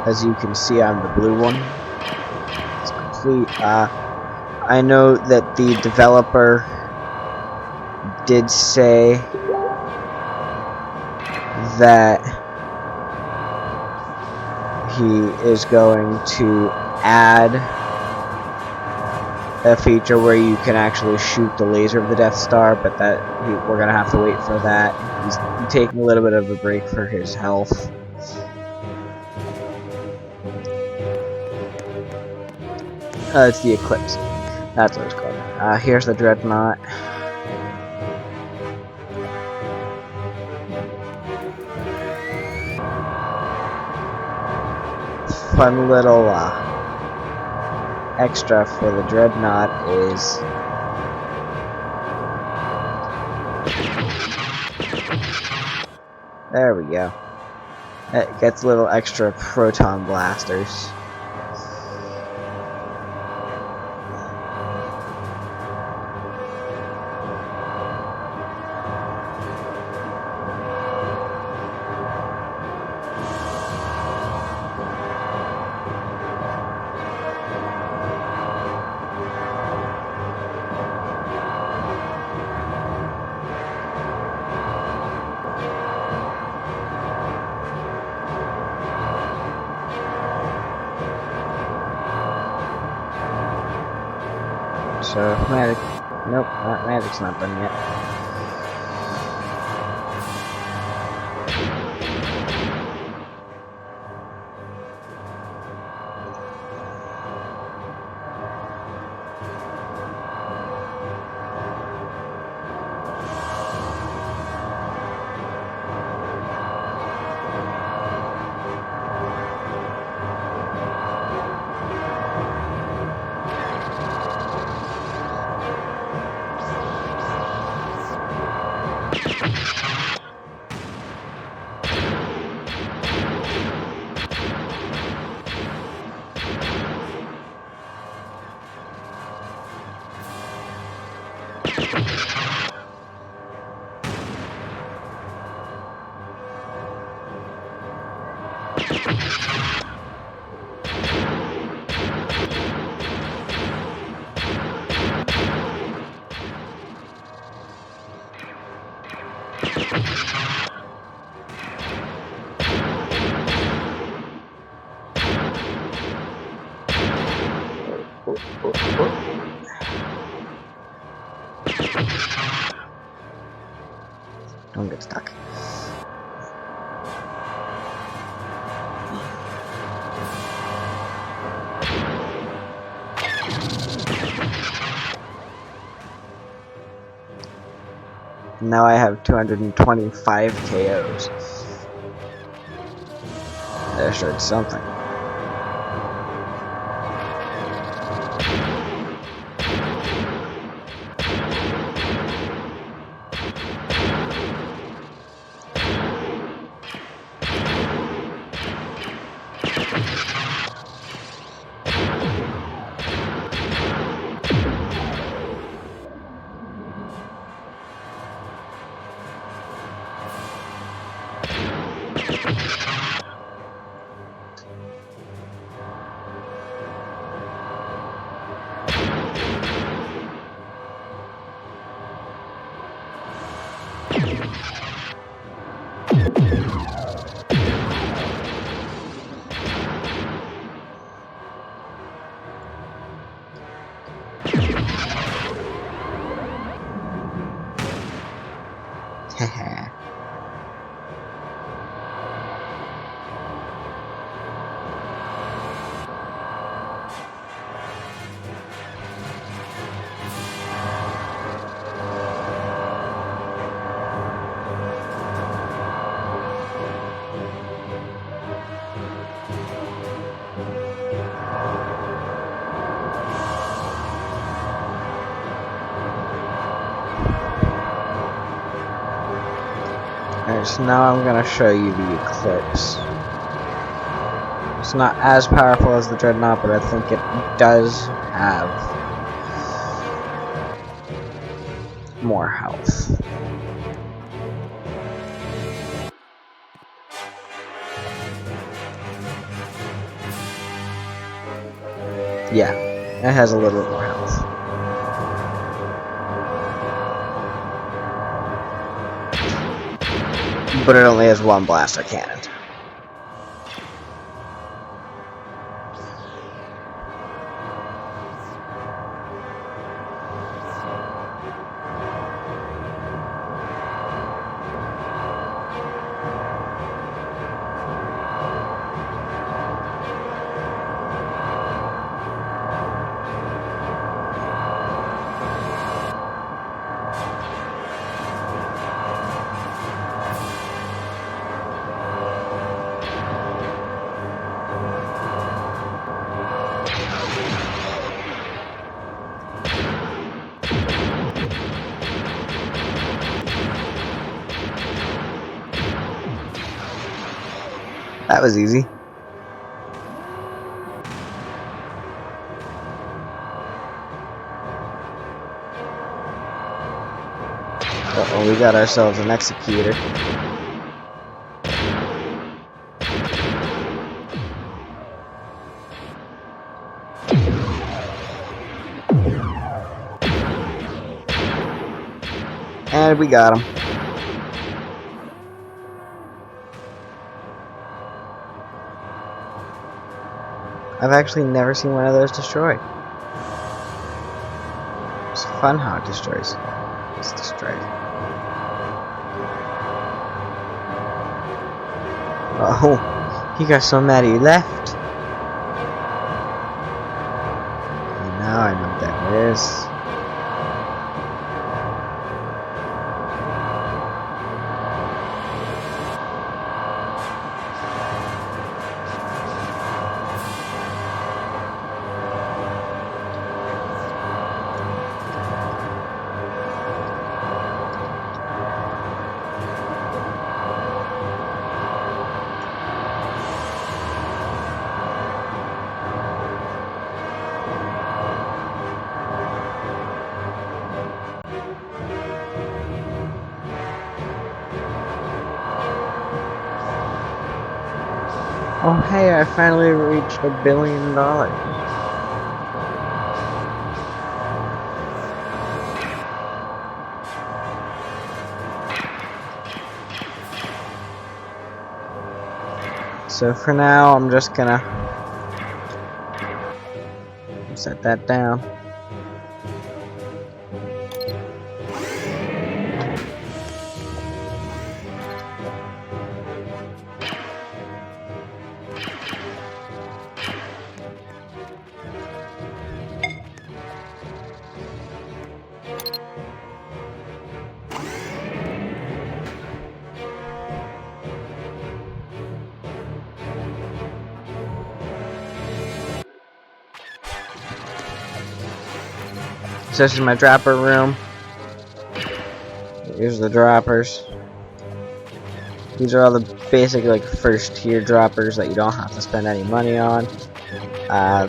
As you can see, I'm the blue one. It's complete. I know that the developer did say that he is going to add a feature where you can actually shoot the laser of the Death Star, but we're gonna have to wait for that. He's taking a little bit of a break for his health. It's the Eclipse. That's what it's called. Here's the Dreadnought. Fun little extra for the Dreadnought is there we go. It gets little extra proton blasters. So, magic. Nope, magic's not done yet. Don't get stuck. Now I have 225 KOs. That showed something. Haha. Alright, so now I'm gonna show you the Eclipse. It's not as powerful as the Dreadnought, but I think it does have more health. Yeah, it has a little bit more health. But it only has one blaster cannon. That was easy. Uh-oh, we got ourselves an executor. And we got him. I've actually never seen one of those destroyed. It's fun how it destroys. It's destroyed. Oh, he got so mad he left. Now I know what that is. Oh hey, I finally reached $1 billion. So for now, I'm just gonna set that down. So this is my dropper room. Here's the droppers. These are all the basic like first tier droppers that you don't have to spend any money on.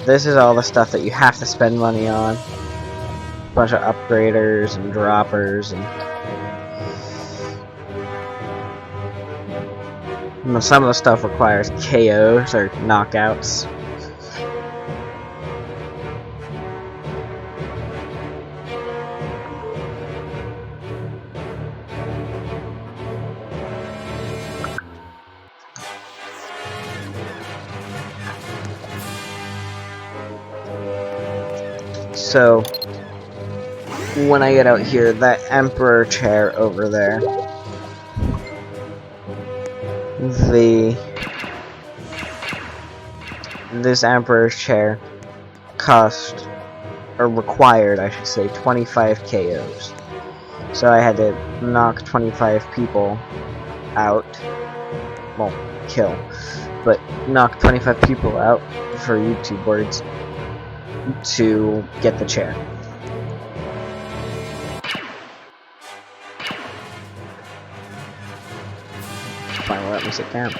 This is all the stuff that you have to spend money on. A bunch of upgraders and droppers and some of the stuff requires KOs or knockouts. So when I get out here, that Emperor chair over there, this Emperor's chair cost, or required, I should say, 25 KOs. So I had to knock 25 people out. Well, kill. But knock 25 people out, for YouTube words, to get the chair. Finally let me sit down.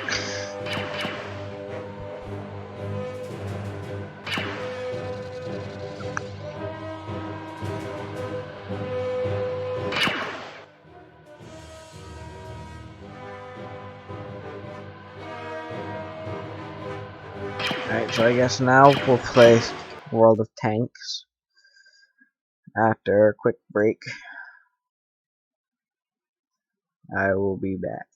Alright, so I guess now we'll play World of Tanks. After a quick break, I will be back.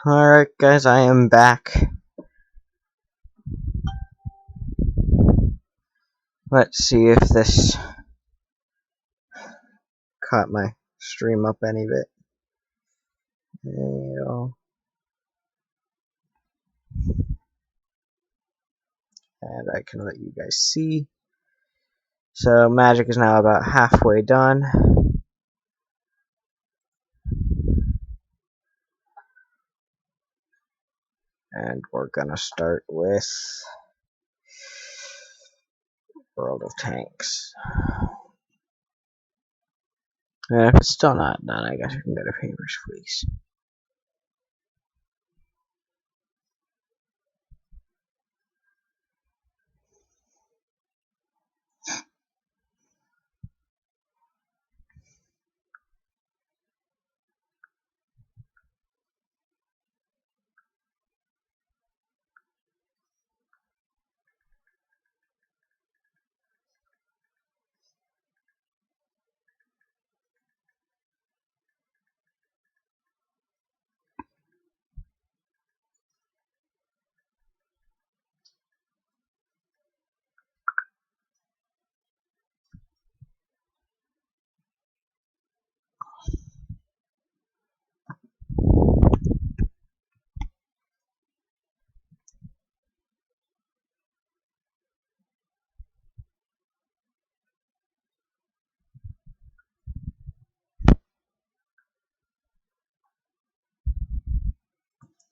Alright guys, I am back. Let's see if this caught my stream up any bit. There you go. And I can let you guys see. So magic is now about halfway done. And we're gonna start with World of Tanks. And if it's still not done, I guess we can go to Favors Fleece.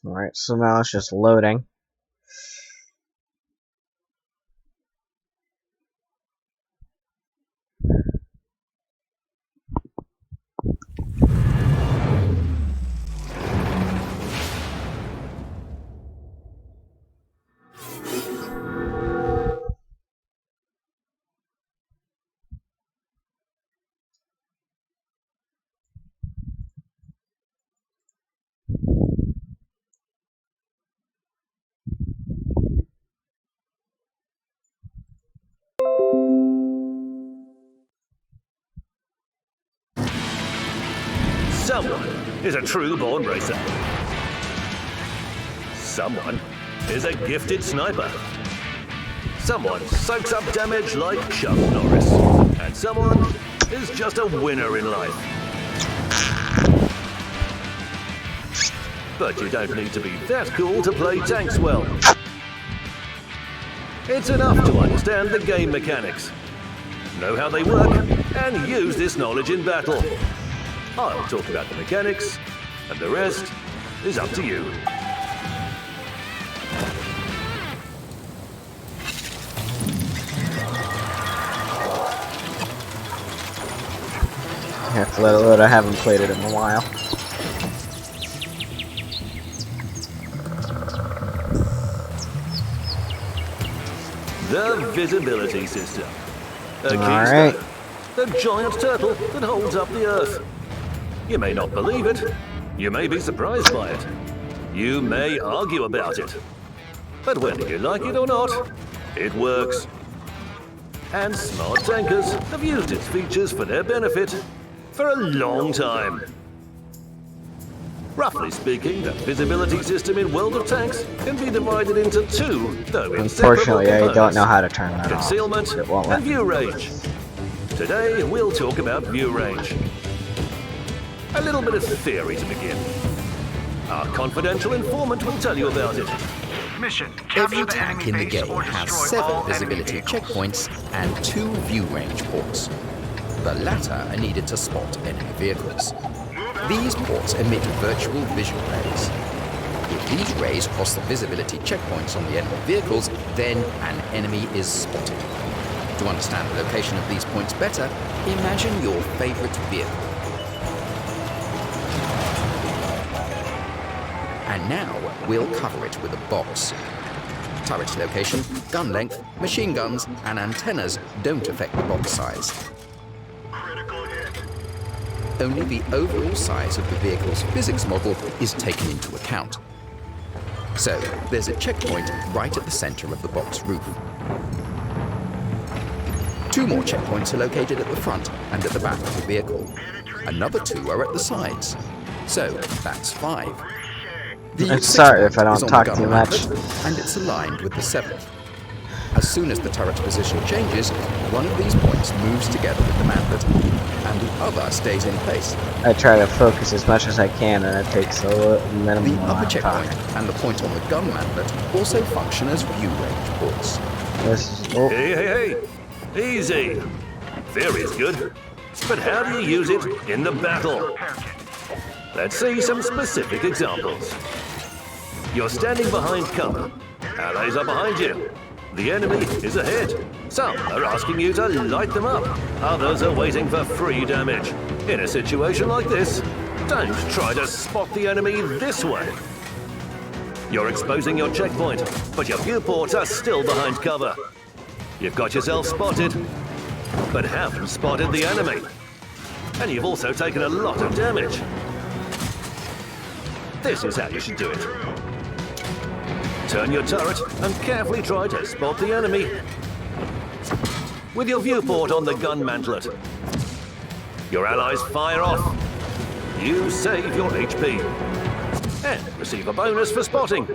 Alright, so now it's just loading. Someone is a true-born racer. Someone is a gifted sniper. Someone soaks up damage like Chuck Norris. And someone is just a winner in life. But you don't need to be that cool to play tanks well. It's enough to understand the game mechanics, know how they work, and use this knowledge in battle. I'll talk about the mechanics, and the rest is up to you. I have to let it load, I haven't played it in a while. The visibility system. A Alright. keystone. The giant turtle that holds up the Earth. You may not believe it. You may be surprised by it. You may argue about it. But whether you like it or not, it works. And smart tankers have used its features for their benefit for a long time. Roughly speaking, the visibility system in World of Tanks can be divided into two, though Unfortunately, I don't know how to turn that off. Concealment It won't and let me. view range. Today, we'll talk about view range. A little bit of theory to begin. Our confidential informant will tell you about it. Mission. Every tank in the game has 7 visibility checkpoints and 2 view range ports. The latter are needed to spot enemy vehicles. These ports emit virtual vision rays. If these rays cross the visibility checkpoints on the enemy vehicles, then an enemy is spotted. To understand the location of these points better, imagine your favorite vehicle. And now, we'll cover it with a box. Turret location, gun length, machine guns, and antennas don't affect the box size. Only the overall size of the vehicle's physics model is taken into account. So, there's a checkpoint right at the center of the box roof. 2 more checkpoints are located at the front and at the back of the vehicle. Another 2 are at the sides. So, that's 5. The I'm 6th sorry if I point is don't on the talk gun too much. mantlet, and it's aligned with the 7th. As soon as the turret's position changes, one of these points moves together with the mantlet, and the other stays in place. I try to focus as much as I can, and it takes a minimum The upper amount of checkpoint time. and the point on the gun mantlet also function as view range ports. This is, oh, Hey, easy. Theory's good, but how do you use it in the battle? Let's see some specific examples. You're standing behind cover. Allies are behind you. The enemy is ahead. Some are asking you to light them up. Others are waiting for free damage. In a situation like this, don't try to spot the enemy this way. You're exposing your checkpoint, but your viewports are still behind cover. You've got yourself spotted, but haven't spotted the enemy. And you've also taken a lot of damage. This is how you should do it. Turn your turret and carefully try to spot the enemy. With your viewport on the gun mantlet. Your allies fire off. You save your HP. And receive a bonus for spotting.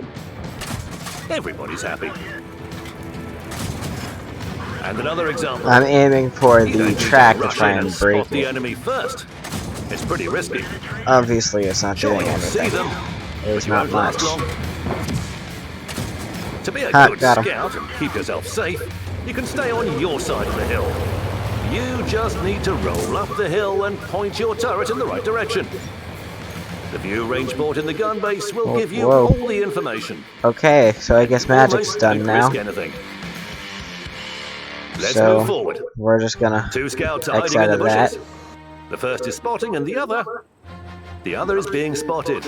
Everybody's happy. And another example. I'm aiming for You don't the need track to rush try in and spot break the it. enemy first. It's pretty risky. Obviously, it's not Sure, doing you'll see anything. them, There's but you not won't much. last long. To be a Ha, good got 'em. scout and keep yourself safe, you can stay on your side of the hill. You just need to roll up the hill and point your turret in the right direction. The view range port in the gun base will give you whoa. all the information. Okay, so I guess magic's Almost done don't now. risk anything. Let's So move forward. we're just gonna Two scouts are X hiding in out the of that. bushes. The first is spotting and the other is being spotted.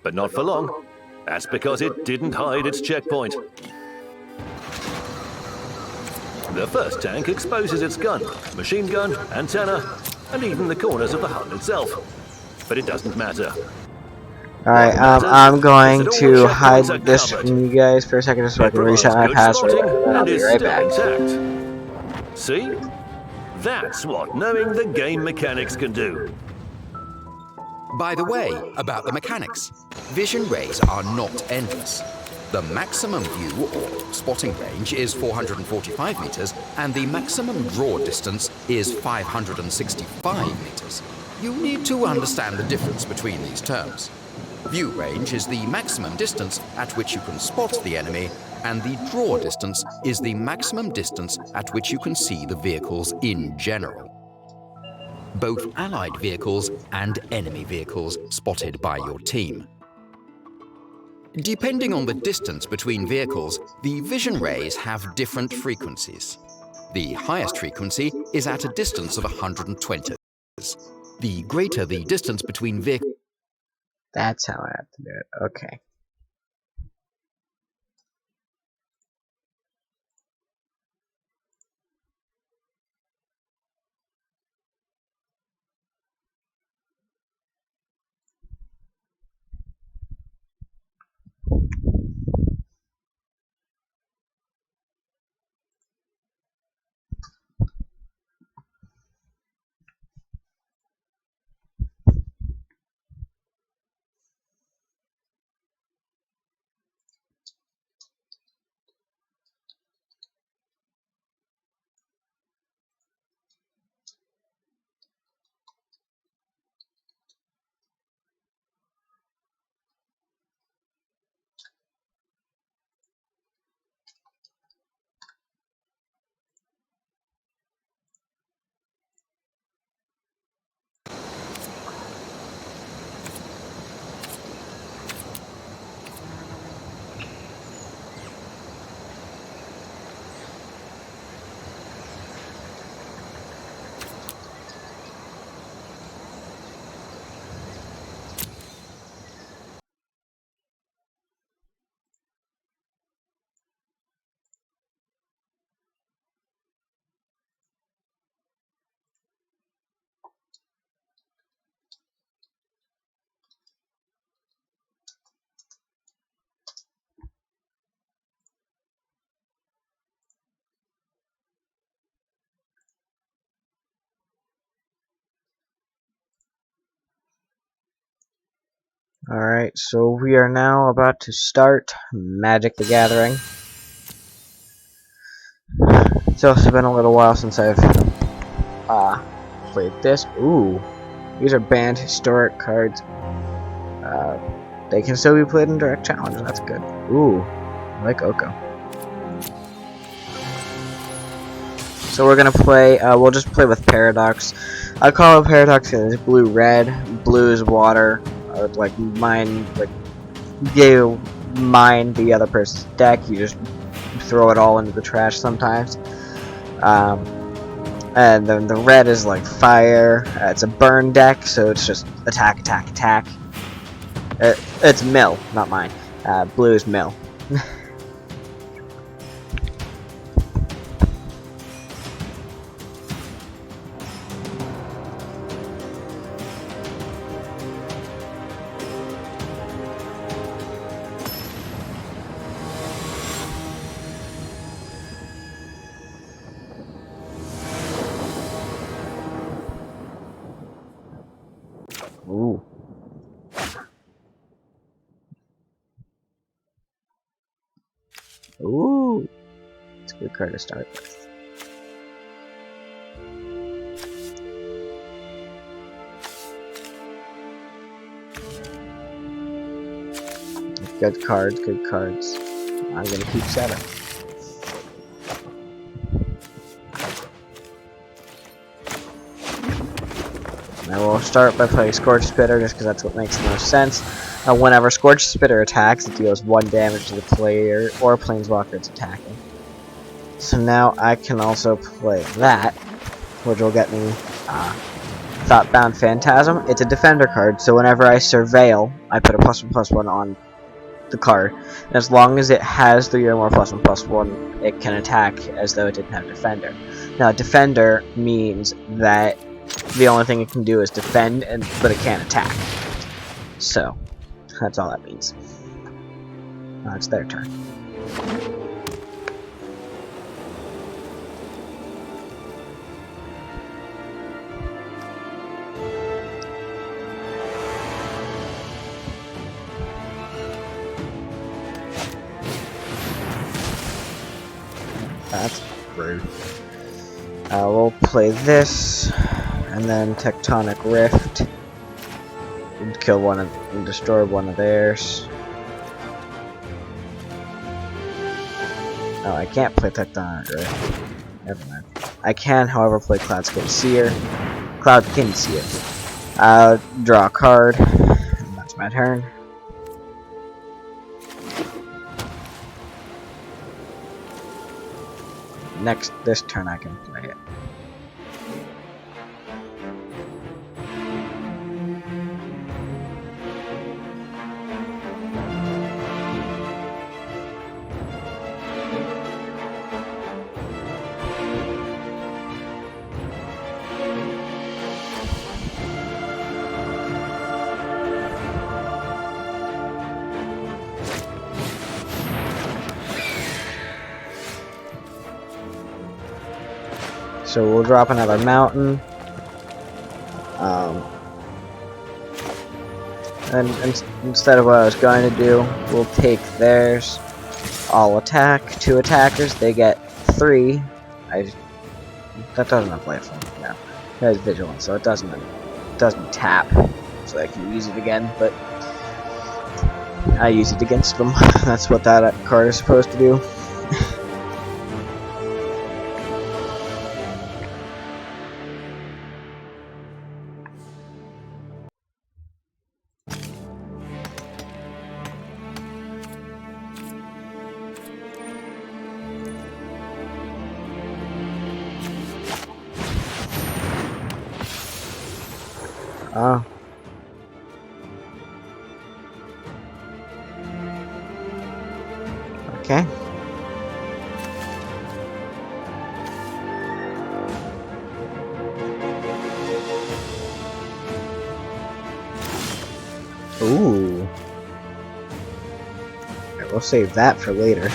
But not for long. That's because it didn't hide its checkpoint. The first tank exposes its gun, machine gun, antenna, and even the corners of the HUD itself. But it doesn't matter. Alright, I'm going to hide this from you guys for a second just so I It can reset provides my good password, spotting and then I'll and be is right still back. intact. See? That's what knowing the game mechanics can do. By the way, about the mechanics, vision rays are not endless. The maximum view or spotting range is 445 meters, and the maximum draw distance is 565 meters. You need to understand the difference between these terms. View range is the maximum distance at which you can spot the enemy, and the draw distance is the maximum distance at which you can see the vehicles in general. Both Allied vehicles and enemy vehicles spotted by your team. Depending on the distance between vehicles, the vision rays have different frequencies. The highest frequency is at a distance of 120 meters. The greater the distance between vehicles, That's how I have to do it. Okay. Alright, so we are now about to start Magic the Gathering. It's also been a little while since I've played this. Ooh, these are banned historic cards. They can still be played in direct challenge. That's good. Ooh, I like Oko. So we're gonna play. We'll just play with Paradox. I call it Paradox because it's blue-red. Blue is water. Like mine, like you mine the other person's deck. You just throw it all into the trash sometimes. And then the red is like fire. It's a burn deck, so it's just attack, attack, attack. It's mill, not mine. Blue is mill. Ooh. Ooh. It's a good card to start with. Good cards, good cards. I'm gonna keep 7. I will start by playing Scorch Spitter just because that's what makes the most sense. Whenever Scorch Spitter attacks, it deals 1 damage to the player or planeswalker it's attacking. So now I can also play that, which will get me Thoughtbound Phantasm. It's a defender card, so whenever I surveil, I put a +1/+1 on the card. And as long as it has 3 or more +1/+1, it can attack as though it didn't have defender. Now, defender means that the only thing it can do is defend, but it can't attack. So, that's all that means. Now it's their turn. That's rude. We'll play this, and then Tectonic Rift, and kill one and destroy one of theirs. Oh, I can't play Tectonic Rift. Never mind. I can, however, play Cloudskin Seer. Cloudkin Seer. Draw a card. And that's my turn. This turn I can play it. So we'll drop another mountain. And instead of what I was going to do, we'll take theirs. I'll attack 2 attackers. They get 3. That doesn't apply for me. No, that is vigilance, so it doesn't tap. So I can use it again, but I use it against them. That's what that card is supposed to do. Oh. Okay. Ooh. Alright, we'll save that for later.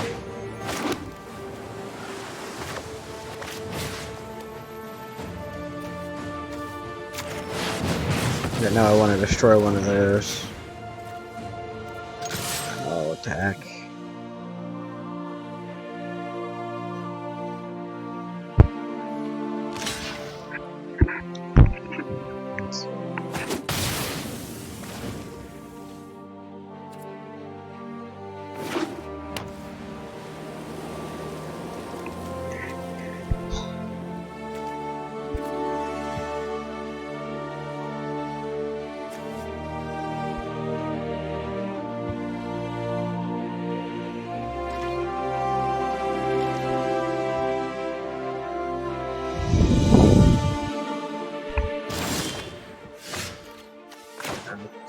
But now I want to destroy one of those. attack.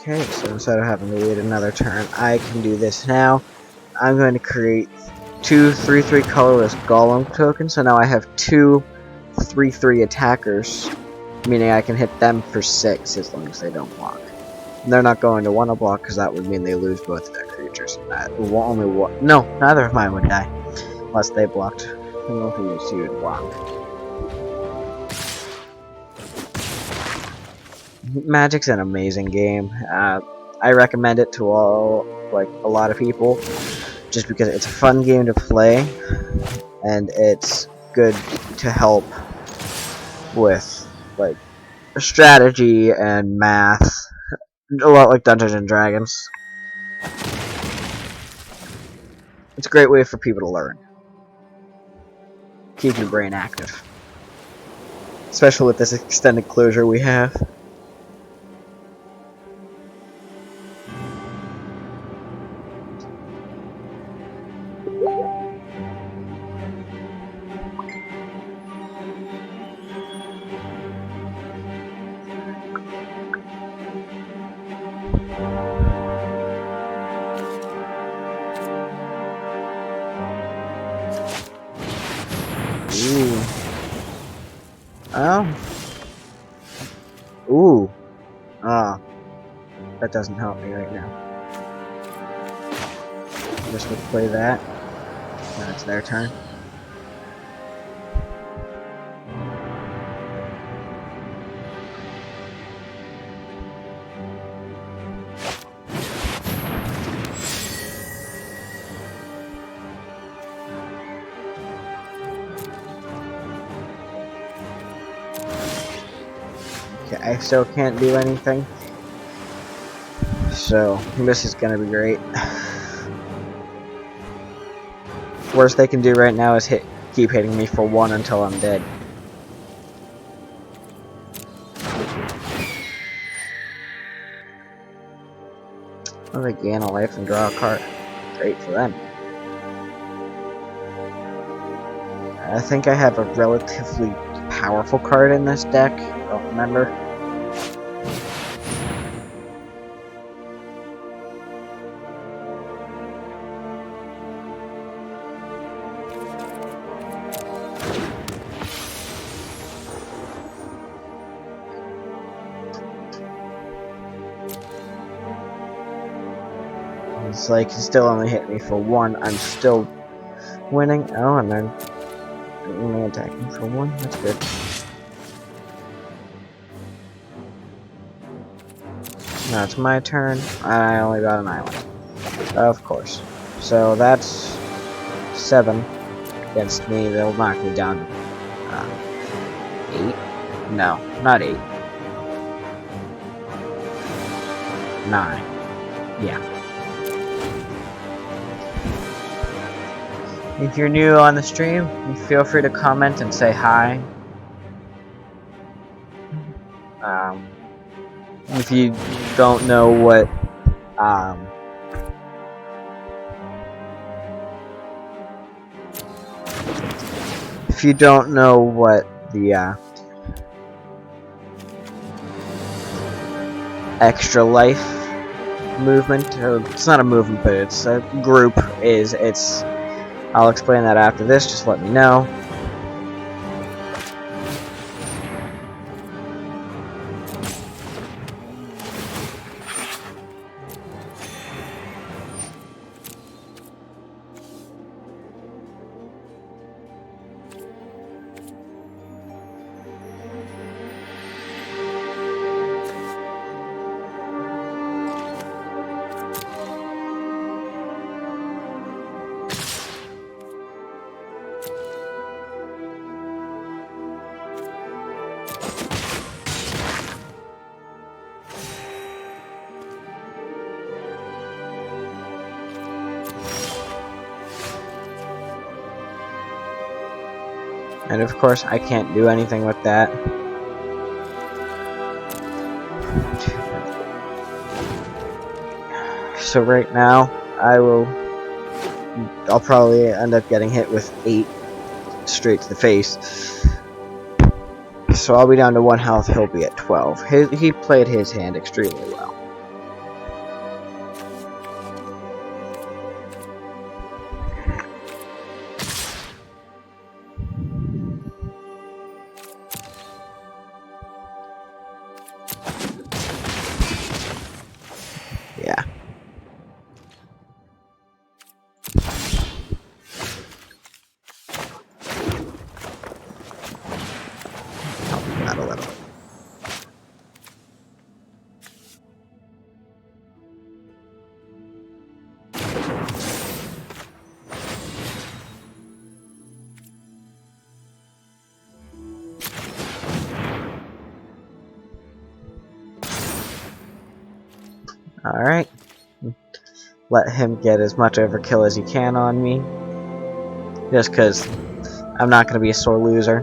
Okay, so instead of having to wait another turn, I can do this now. I'm going to create two 3/3 colorless golem tokens, so now I have two 3/3 attackers, meaning I can hit them for 6 as long as they don't block. And they're not going to want to block because that would mean they lose both of their creatures. Only one. No, neither of mine would die unless they blocked. I don't know if you would block. Magic's an amazing game. I recommend it to a lot of people, just because it's a fun game to play, and it's good to help with like strategy and math, a lot like Dungeons and Dragons. It's a great way for people to learn, keep your brain active, especially with this extended closure we have. Ooh. Oh. Ooh. Ah. That doesn't help me right now. Just would play that. Now it's their turn. Okay, I still can't do anything. So, this is gonna be great. Worst they can do right now is keep hitting me for 1 until I'm dead. Well, they gain a life and draw a card. Great for them. I think I have a relatively powerful card in this deck. I don't remember. It's like he still only hit me for 1. I'm still winning. Oh, and then only attacking for 1. That's good. Now it's my turn. I only got an island. Of course. So that's 7 against me. They'll knock me down. 8? No, not 8. 9. Yeah. If you're new on the stream, feel free to comment and say hi. If you don't know what the extra life movement, or it's not a movement, but it's a group, I'll explain that after this, just let me know. And of course, I can't do anything with that. So right now, I'll probably end up getting hit with 8 straight to the face. So I'll be down to 1 health, he'll be at 12. He played his hand extremely well. Yeah. Oh, not 11. Alright. Let him get as much overkill as he can on me. Just because I'm not going to be a sore loser.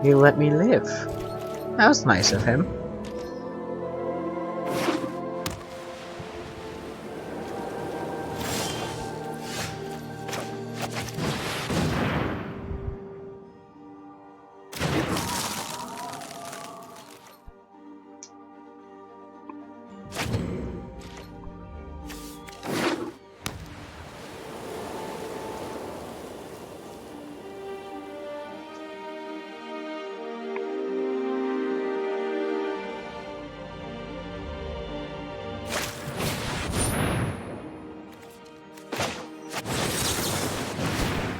He let me live. That was nice of him.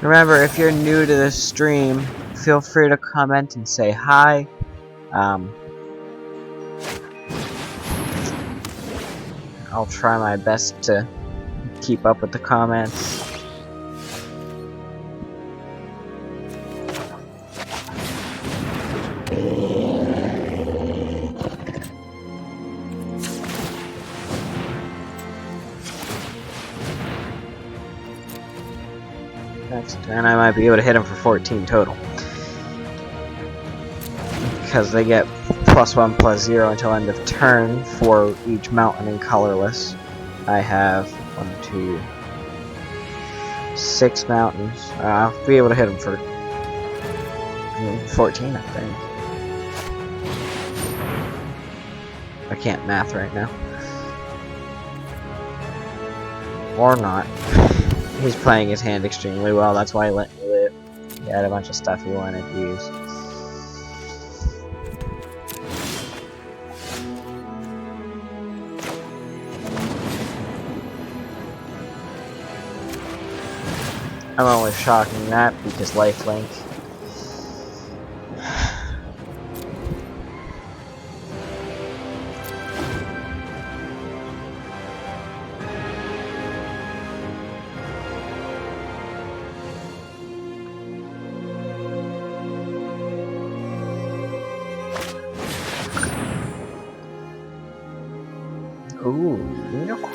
Remember, if you're new to this stream, feel free to comment and say hi. I'll try my best to keep up with the comments. Next turn I might be able to hit him for 14 total. Because they get +1/+0 until end of turn for each mountain and colorless. I have 1, 2, 6 mountains. I'll be able to hit him for 14, I think. I can't math right now. Or not. He's playing his hand extremely well, that's why he let me live. He had a bunch of stuff he wanted to use. I'm only shocking that because lifelink. Ooh, unicorn.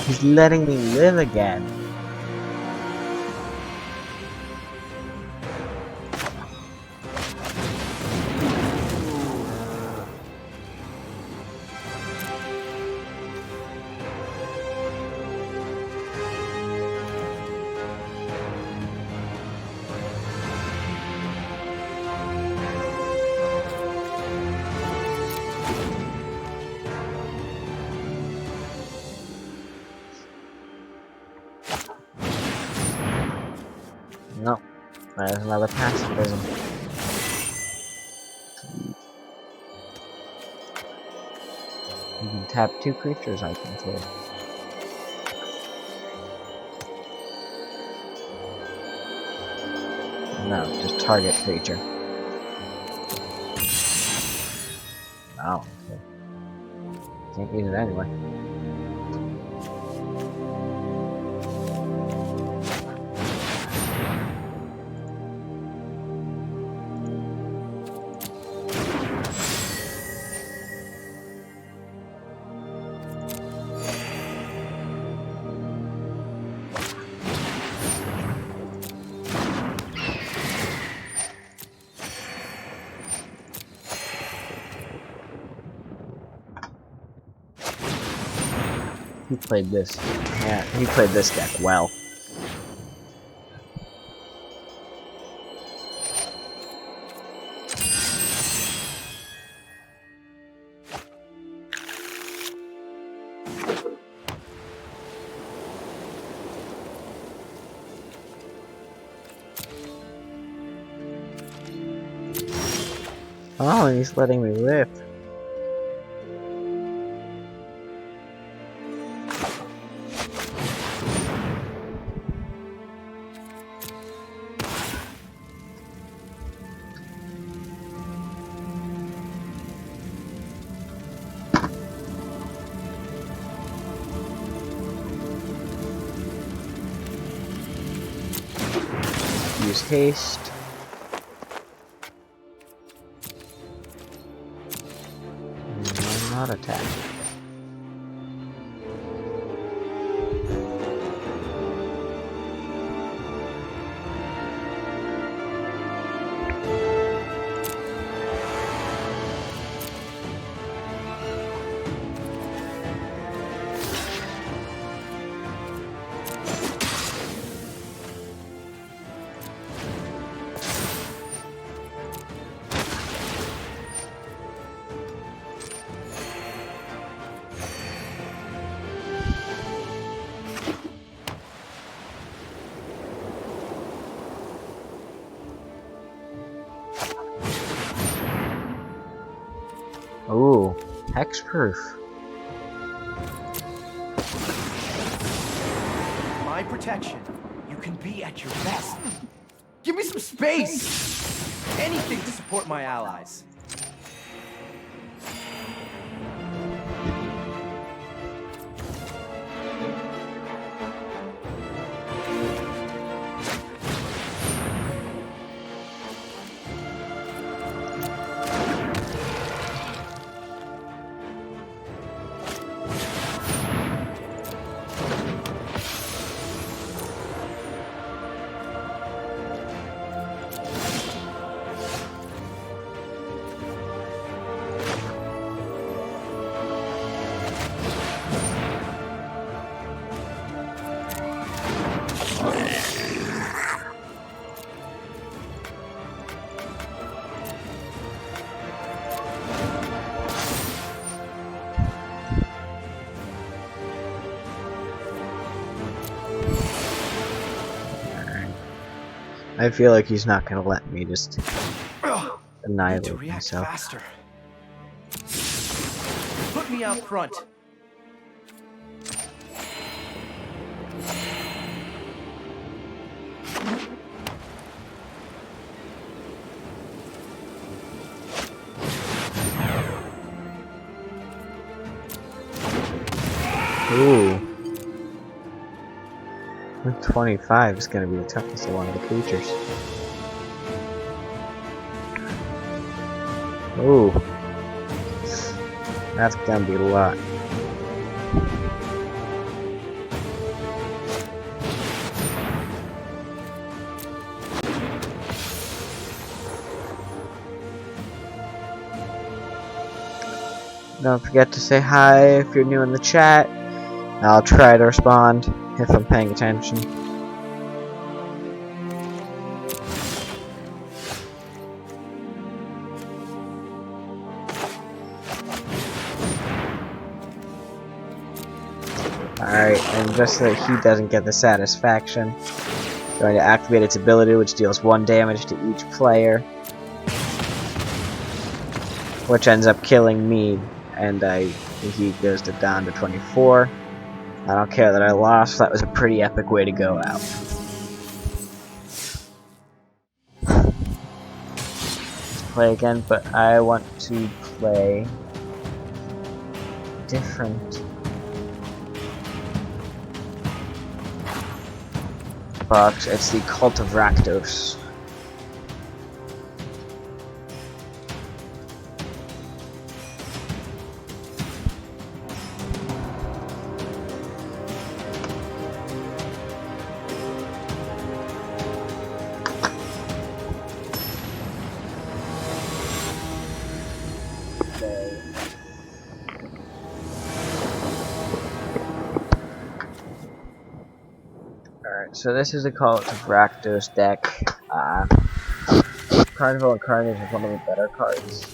He's letting me live again. Nope. There's another pacifism. You can tap 2 creatures I control. No, just target creature. Oh, okay. Can't use it anyway. He played this. Yeah, he played this deck well. Oh, he's letting me live. Use haste. And not attack. Ooh, hexproof. My protection. You can be at your best. Give me some space! Anything to support my allies. I feel like he's not gonna let me just Need to annihilate react myself. faster. Put me out front. Ooh. 25 is gonna be the toughest of one of the creatures. Ooh. That's gonna be a lot. Don't forget to say hi if you're new in the chat. I'll try to respond if I'm paying attention. Alright, and just so that he doesn't get the satisfaction, I'm going to activate its ability, which deals 1 damage to each player, which ends up killing me, and he goes down to 24. I don't care that I lost. That was a pretty epic way to go out. play again, but I want to play different box. It's the Cult of Rakdos. Alright, so this is the Cult of Rakdos deck. Carnival and Carnage is one of the better cards.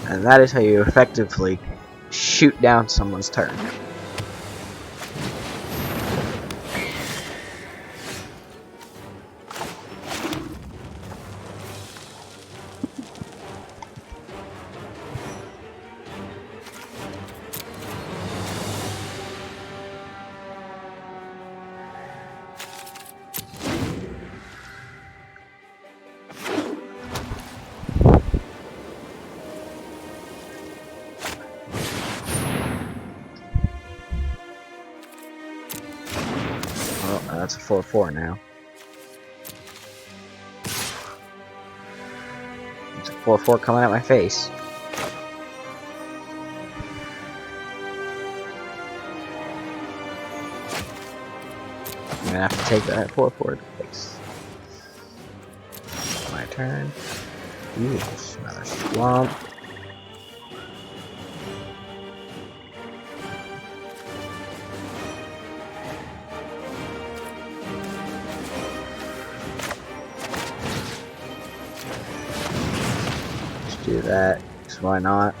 And that is how you effectively shoot down someone's turn. Oh, that's a 4/4 now. It's a 4/4 coming at my face. I'm gonna have to take that 4/4 to face. My turn. Ooh, another swamp. Do that, so why not?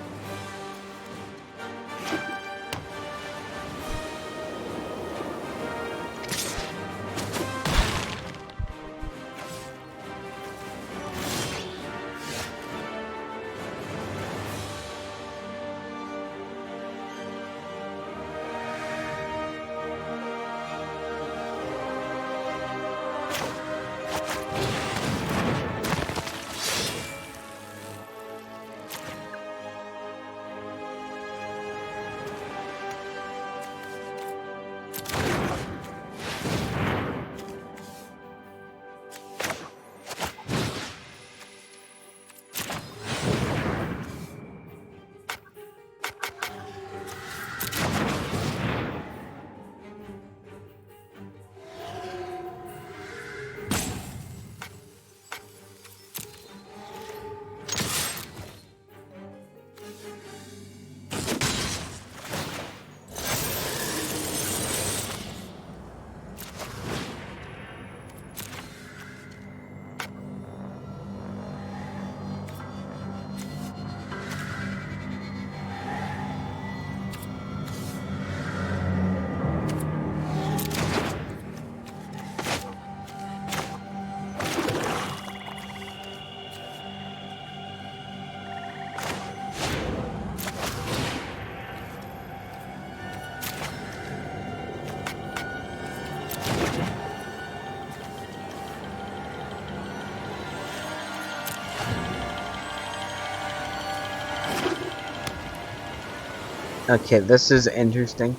Okay, this is interesting.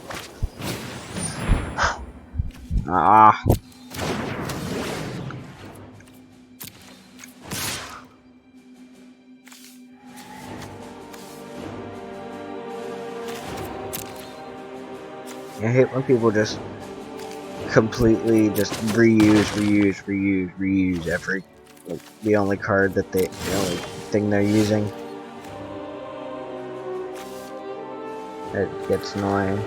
Ah. I hate when people just completely just reuse every the only card that the only thing they're using. It gets annoying.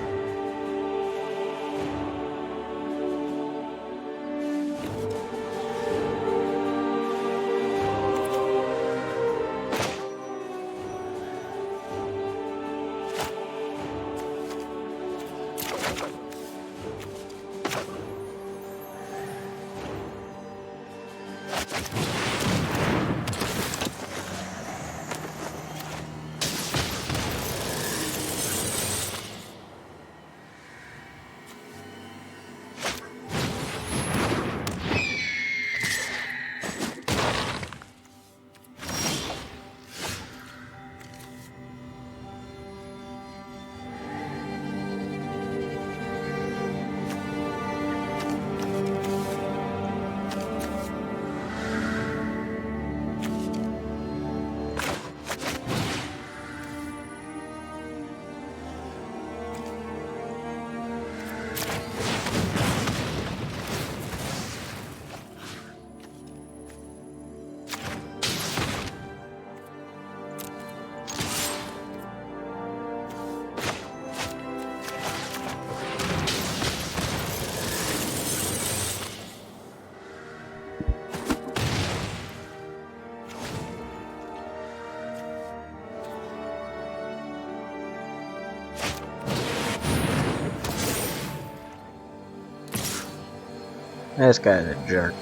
This guy's a jerk.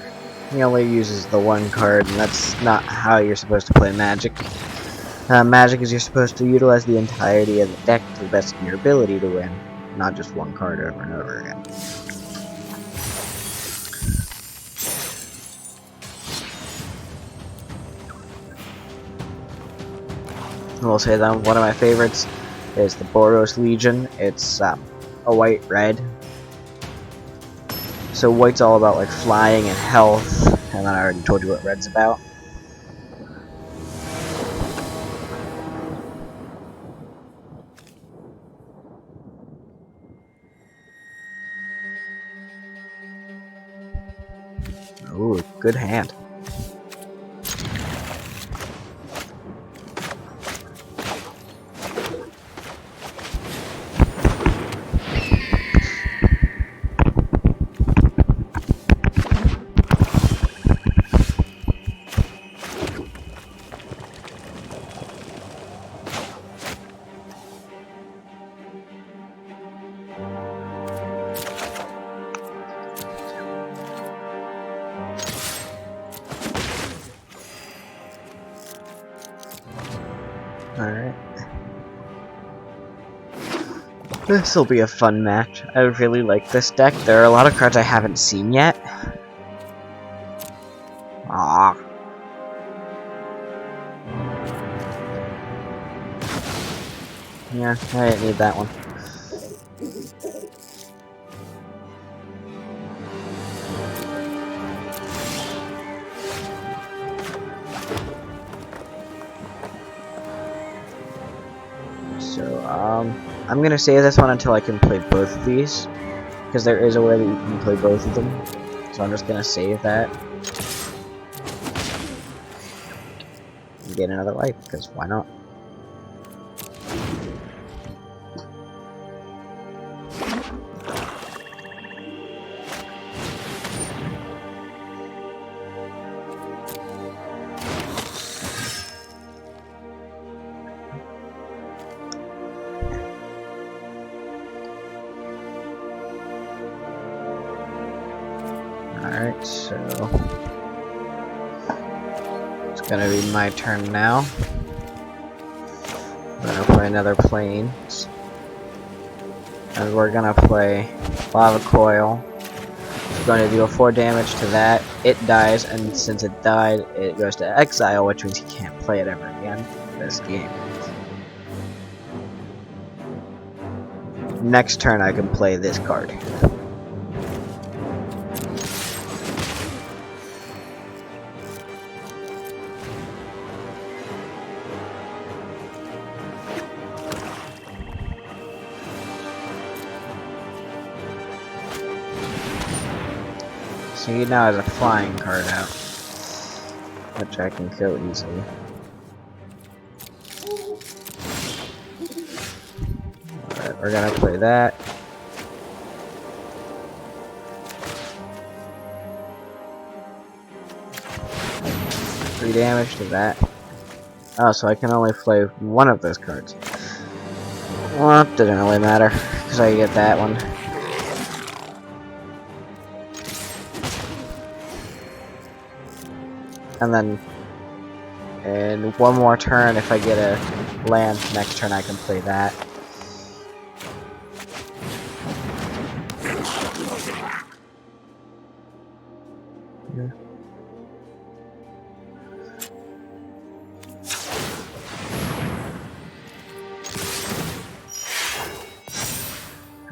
He only uses the one card, and that's not how you're supposed to play Magic. Magic is you're supposed to utilize the entirety of the deck to the best of your ability to win, not just one card over and over again. I will say that one of my favorites is the Boros Legion. It's a white-red. So white's all about like flying and health, and then I already told you what red's about. Ooh, good hand. Alright. This'll be a fun match. I really like this deck. There are a lot of cards I haven't seen yet. Ah. Yeah, I didn't need that one. So, I'm gonna save this one until I can play both of these, because there is a way that you can play both of them. So I'm just gonna save that and get another life, because why not? Alright, so it's gonna be my turn now. I'm gonna play another Plains. And we're gonna play Lava Coil. We're going to deal 4 damage to that. It dies, and since it died, it goes to exile, which means he can't play it ever again this game. Next turn I can play this card. So he now has a flying card out, which I can kill easily. Alright, we're gonna play that. Three damage to that. Oh, so I can only play one of those cards. Well, it doesn't really matter, because I get that one. And then, in one more turn, if I get a land, next turn I can play that. Yeah.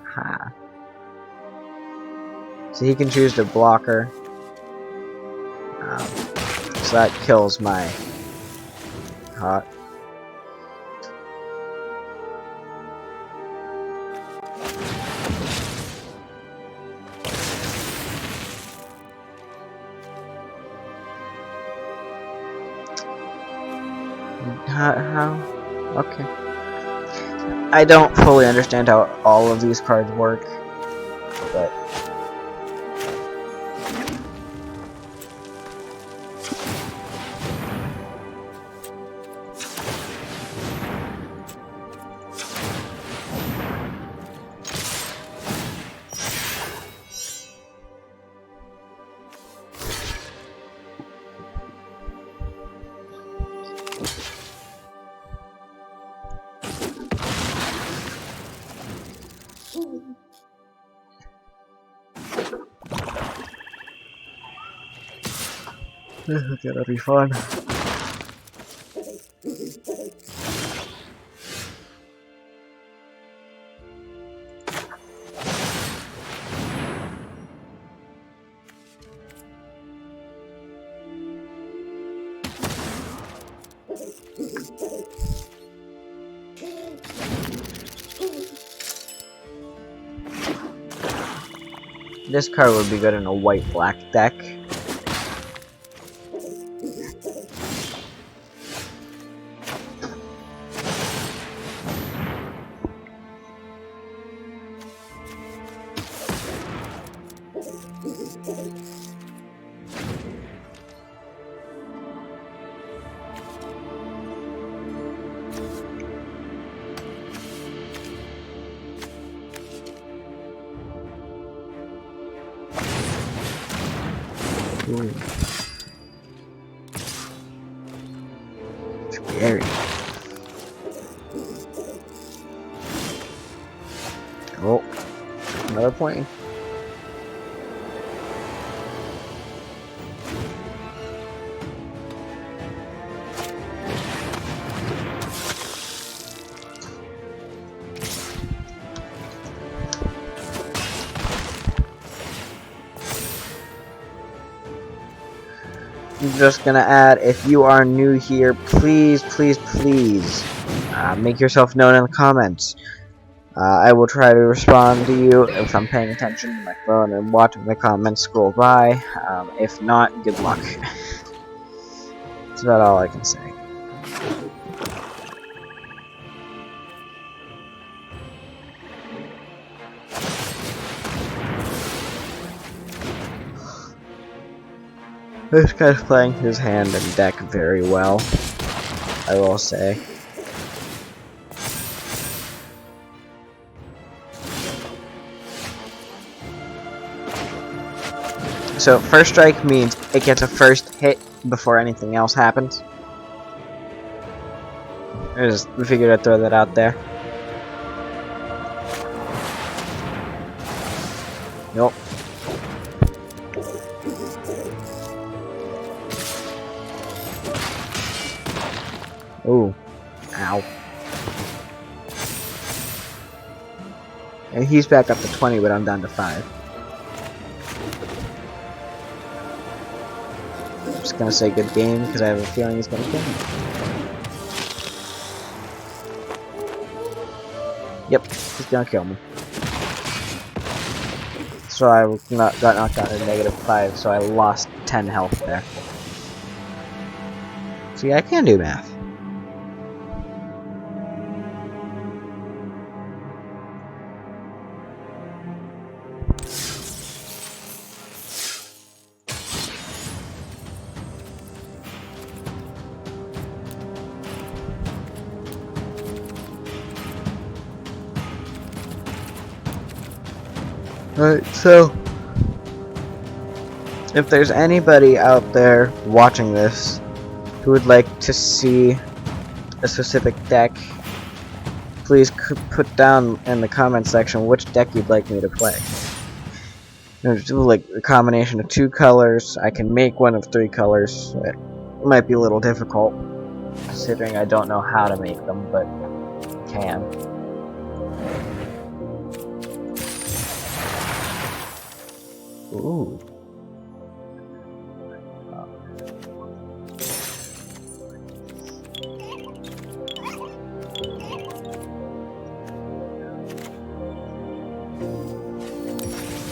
Aha. So he can choose to blocker. So that kills my hot. How? Okay. I don't fully understand how all of these cards work, but This is gonna be fun. This card would be good in a white-black deck. Ooh. Scary. Oh, another point. I'm just gonna add, if you are new here, please make yourself known in the comments. I will try to respond to you if I'm paying attention to my phone and watching the comments scroll by. If not, good luck. That's about all I can say. This guy's playing his hand and deck very well, I will say. So, first strike means it gets a first hit before anything else happens. I just figured I'd throw that out there. Nope. Ooh. Ow. And he's back up to 20, but I'm down to 5. I'm just gonna say good game, because I have a feeling he's gonna kill me. Yep, he's gonna kill me. So I got knocked down to -5, so I lost 10 health there. See, I can do math. Alright, so if there's anybody out there watching this who would like to see a specific deck, please put down in the comment section which deck you'd like me to play. Do like a combination of 2 colors. I can make one of 3 colors. It might be a little difficult considering I don't know how to make them, but can. Ooh.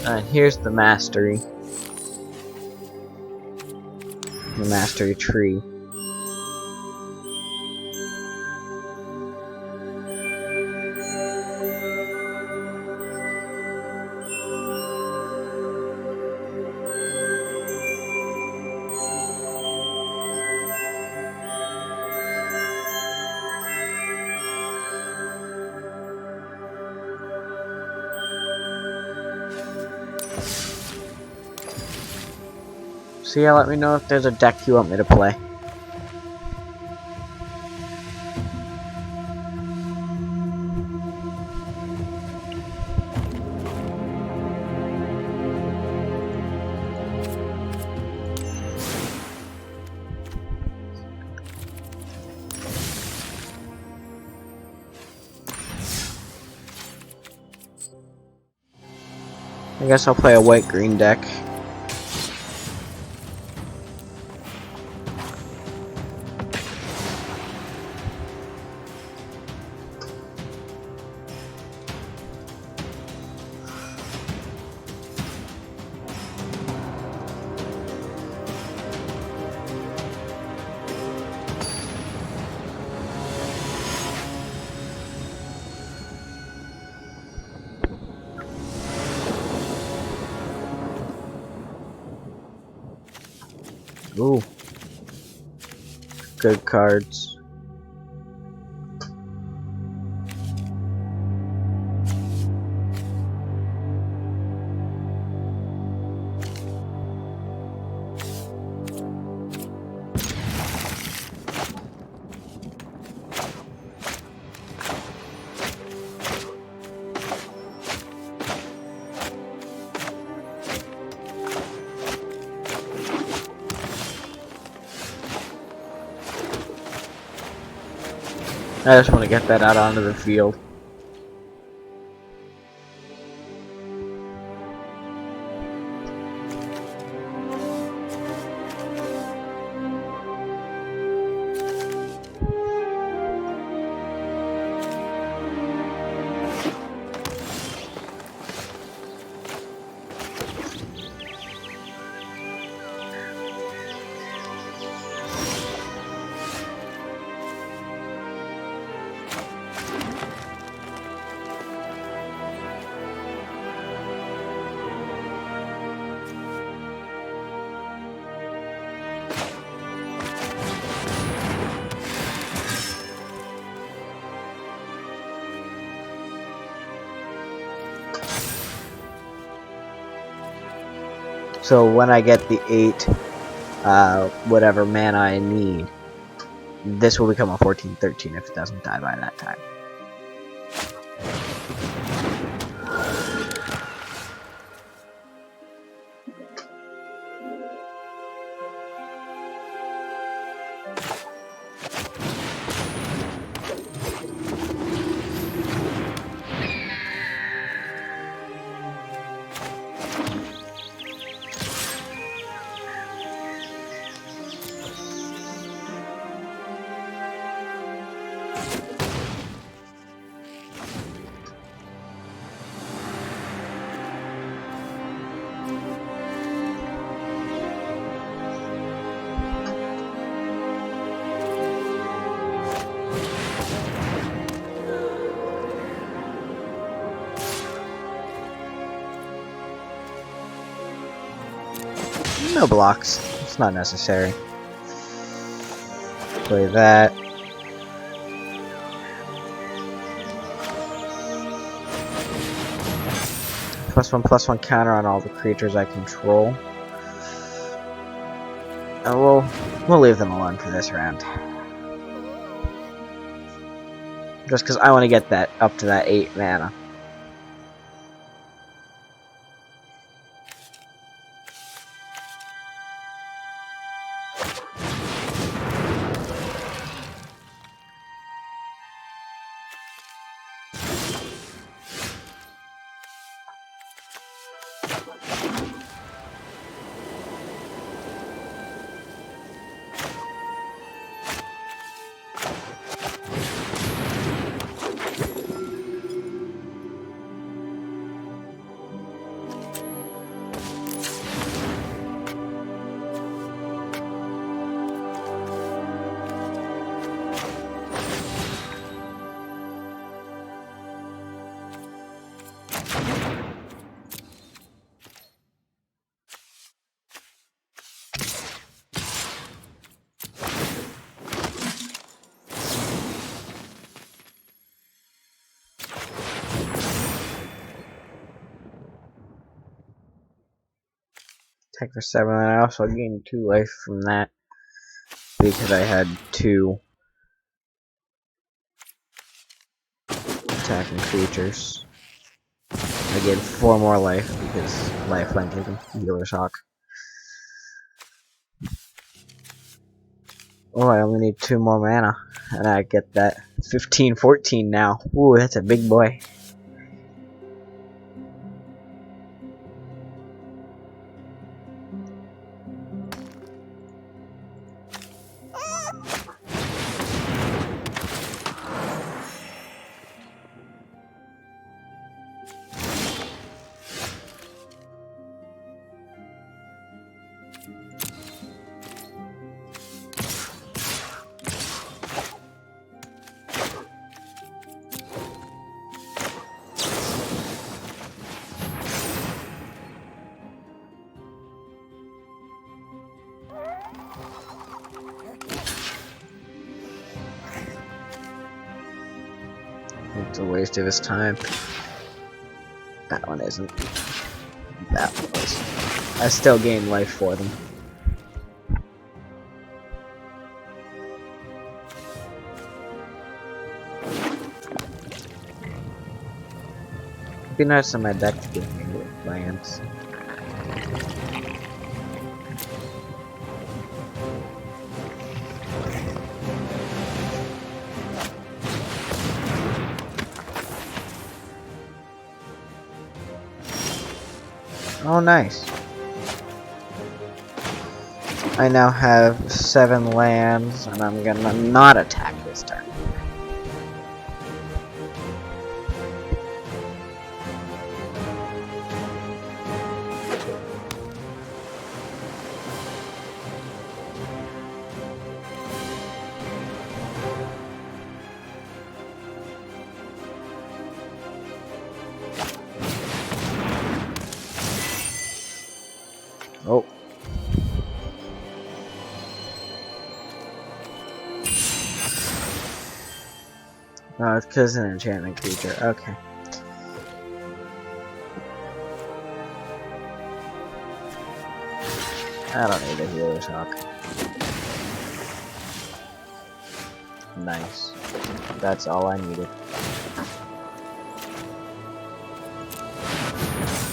And here's the mastery. The mastery tree. So yeah, let me know if there's a deck you want me to play. I guess I'll play a white-green deck. Ooh. Good cards. I just want to get that out onto the field. So when I get the 8, whatever mana I need, this will become a 14/13 if it doesn't die by that time. No blocks. It's not necessary. Play that. +1/+1 counter on all the creatures I control. And we'll leave them alone for this round. Just because I want to get that up to that 8 mana. Attack for 7, and I also gained 2 life from that because I had 2 attacking creatures. I gained 4 more life because lifeline gave him Healer's Hawk. Oh, I only need 2 more mana, and I get that 15/14 now. Ooh, that's a big boy. It's a waste of his time. That one isn't. That one was. I still gain life for them. It'd be nice on my deck to give me lands. Oh, nice. I now have 7 lands, and I'm gonna not attack this turn. Oh. No, it's because an enchantment creature. Okay. I don't need a healer's hawk. Nice. That's all I needed.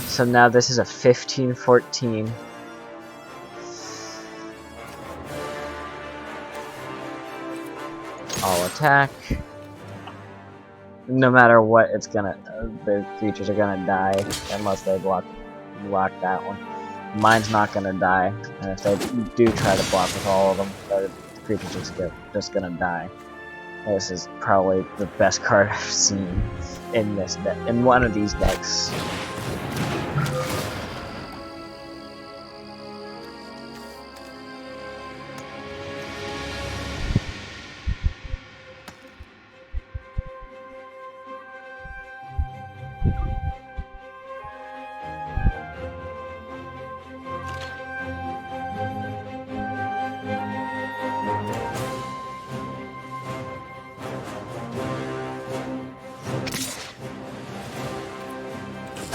So now this is a 15-14. All attack. No matter what, it's gonna. The creatures are gonna die unless they block that one. Mine's not gonna die, and if they do try to block with all of them, the creatures just gonna die. This is probably the best card I've seen in this deck, in one of these decks.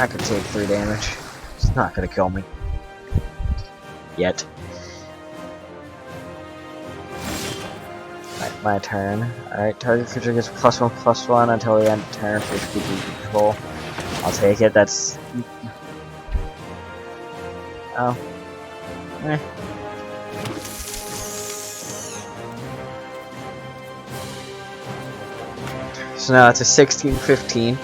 I could take 3 damage. It's not gonna kill me. Yet. Alright, my turn. Alright, target creature gets +1/+1 until the end of turn for each creature you control. I'll take it, that's... Oh. Eh. So now it's a 16-15.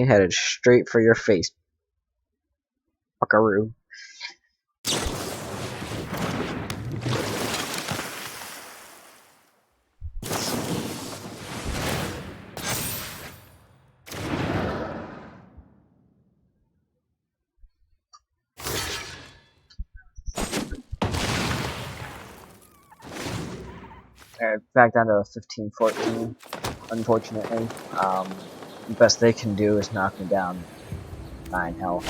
headed straight for your face, buckaroo. Alright, back down to a 15-14, unfortunately. The best they can do is knock me down 9 health.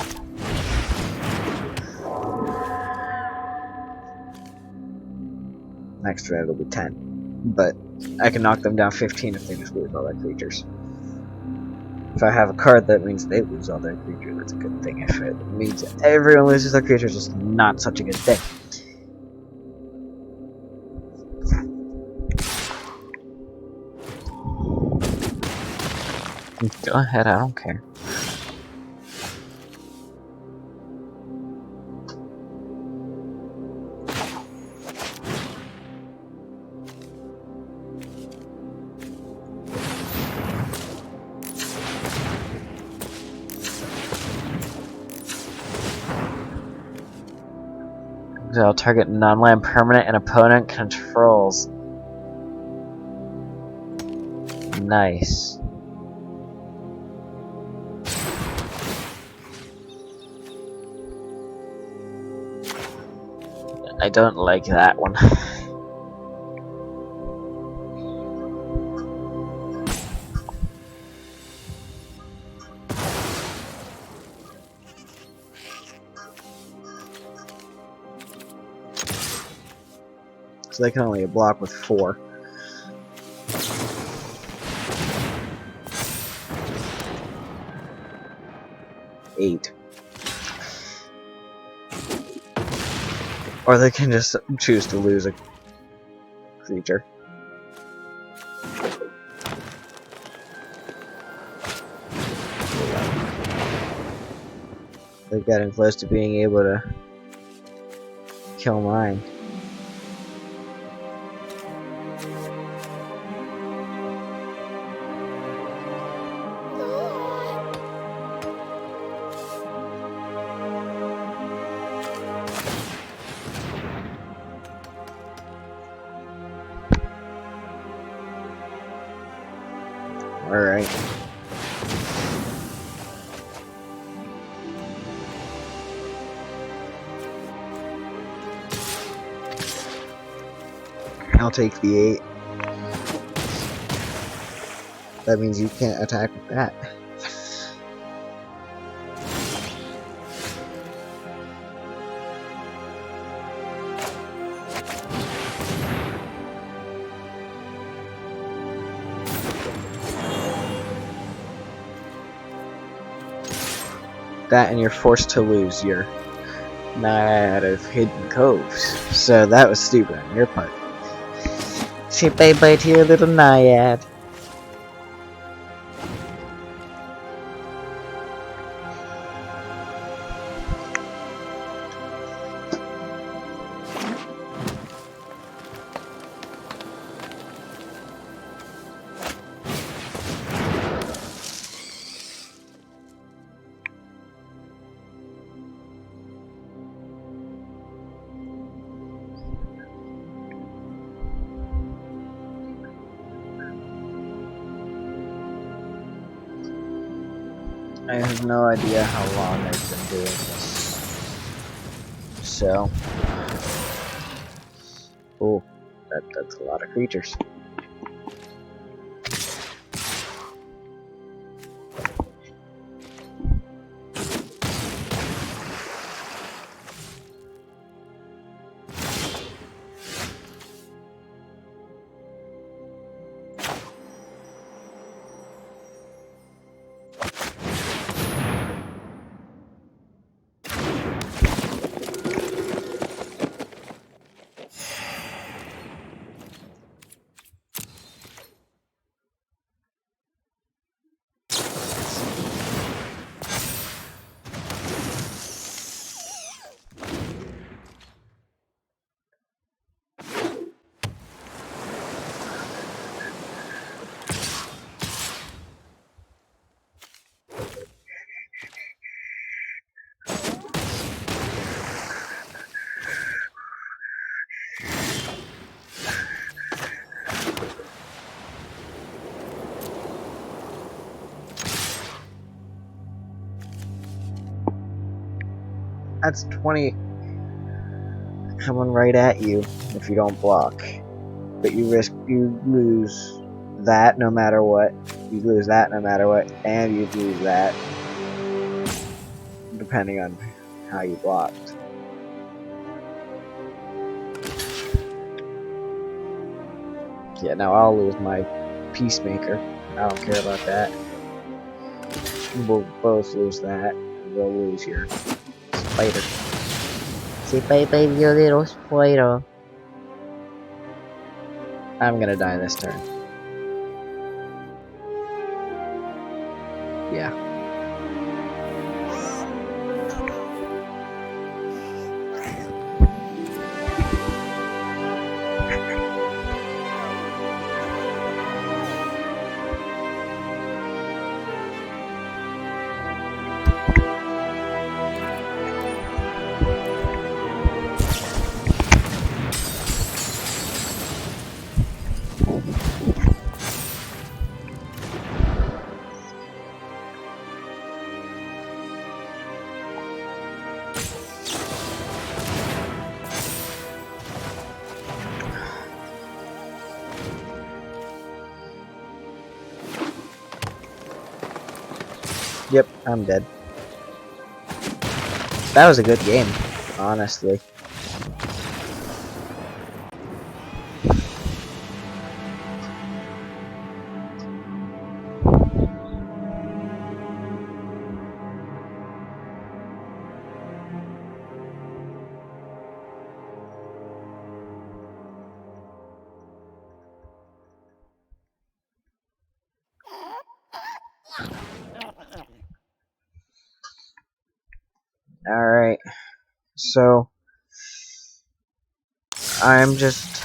Next turn it'll be 10. But I can knock them down 15 if they just lose all their creatures. If I have a card that means they lose all their creatures, that's a good thing. If it means everyone loses their creatures, it's not such a good thing. Go ahead, I don't care. I'll target non-land permanent and opponent controls. Nice. I don't like that one. So they can only block with 4. Eight. Or they can just choose to lose a creature. They're getting close to being able to kill mine. Alright. I'll take the 8. That means you can't attack with that. That and you're forced to lose your Naiad of Hidden Coves. So that was stupid on your part. Say bye bye to your little Naiad. I have no idea how long I've been doing this. So, oh, that's a lot of creatures. That's 20 coming right at you if you don't block. But you lose that no matter what. You lose that no matter what, and you lose that depending on how you blocked. Yeah, now I'll lose my Peacemaker. I don't care about that. We'll both lose that. We'll lose your Spider. Say bye bye, you little spider. I'm gonna die this turn. Yeah. Yep, I'm dead. That was a good game, honestly. So I'm just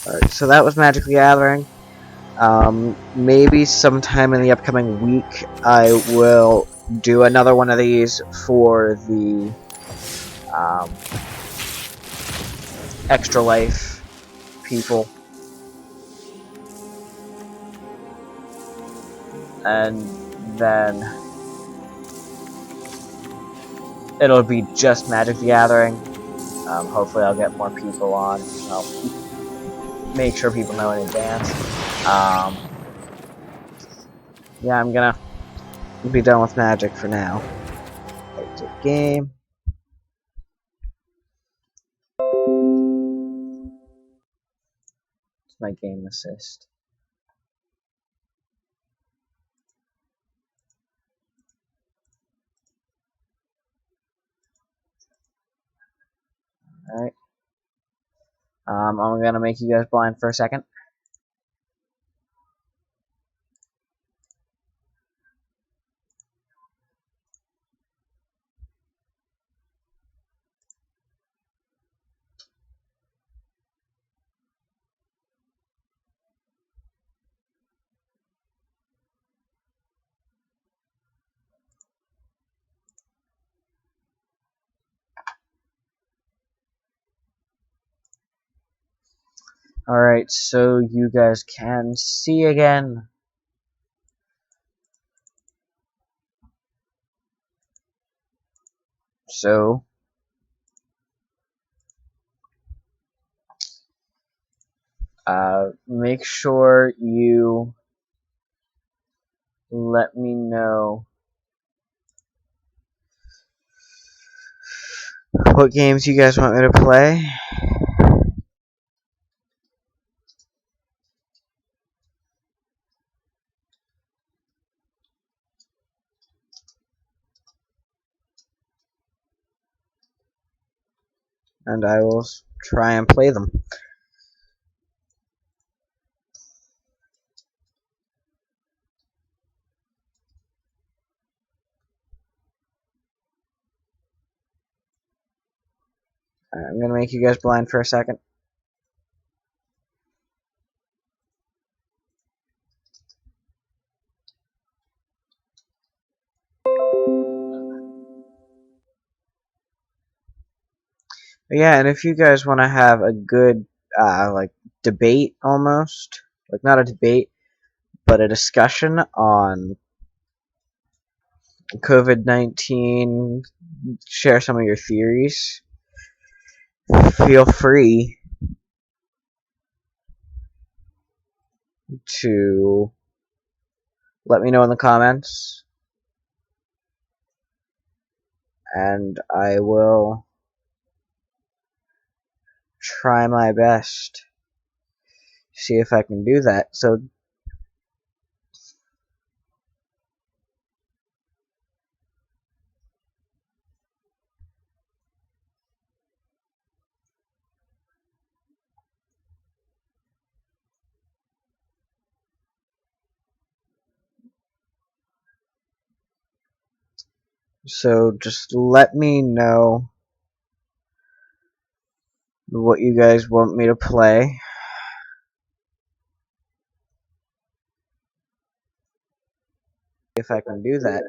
alright. So that was Magic the Gathering. Maybe sometime in the upcoming week I will do another one of these for the Extra Life people, and then it'll be just Magic the Gathering. Hopefully I'll get more people on. I'll make sure people know in advance. Yeah, I'm gonna be done with Magic for now. Exit game. It's my game assist. Alright. I'm gonna make you guys blind for a second. Alright, so you guys can see again. So, make sure you let me know what games you guys want me to play. And I will try and play them. I'm gonna make you guys blind for a second. But yeah, and if you guys want to have a good, like, debate almost, like, not a debate, but a discussion on COVID-19, share some of your theories, feel free to let me know in the comments, and I will try my best to see if I can do that. So just let me know what you guys want me to play. If I can do that.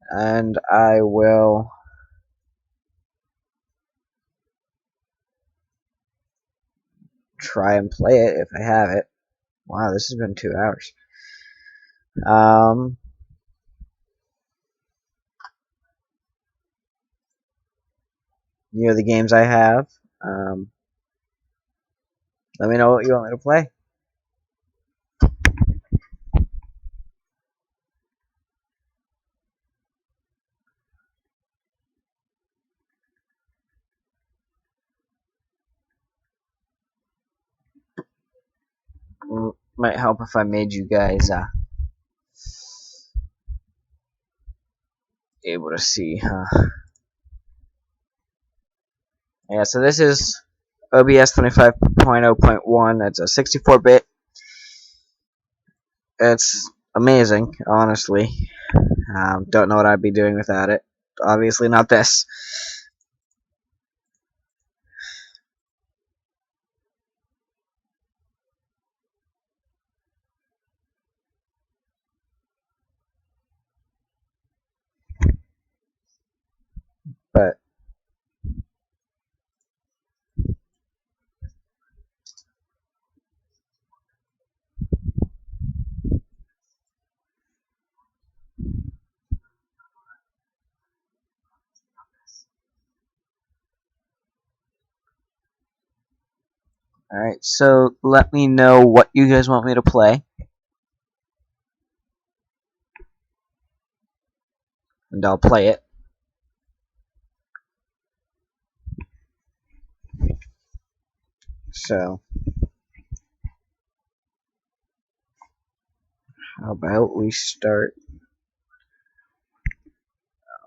And I will try and play it if I have it. Wow, this has been 2 hours. The games I have. Let me know what you want me to play. Might help if I made you guys able to see, huh? Yeah, so this is OBS 25.0.1. It's a 64-bit. It's amazing, honestly. Don't know what I'd be doing without it. Obviously not this. But alright, so let me know what you guys want me to play. And I'll play it. So, how about we start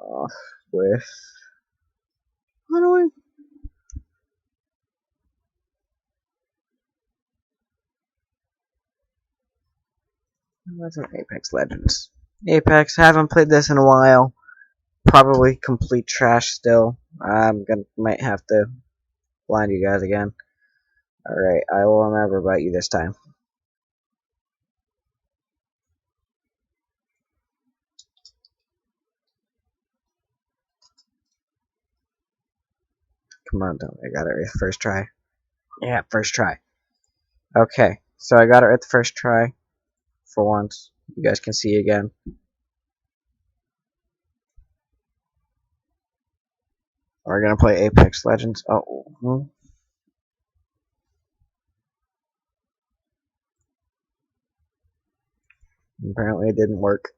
off with... How do we... What's an Apex Legends? Apex, haven't played this in a while. Probably complete trash still. Might have to blind you guys again. Alright, I will remember about you this time. Come on, don't I got it right first try. Yeah, first try. Okay, so I got it right the first try. For once. You guys can see again. We're gonna play Apex Legends. Oh, apparently it didn't work.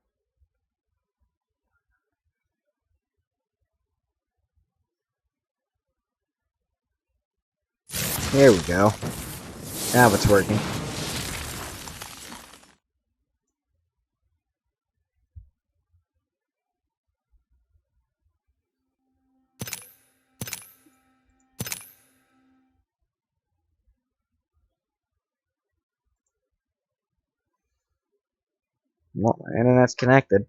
Here we go. Now it's working. Well, my internet's connected.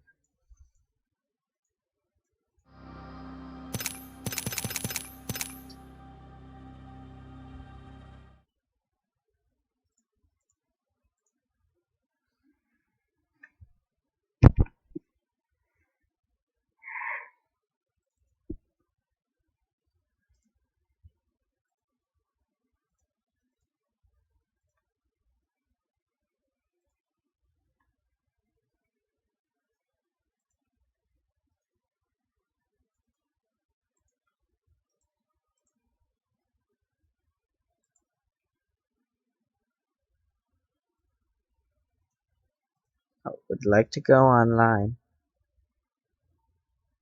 I would like to go online.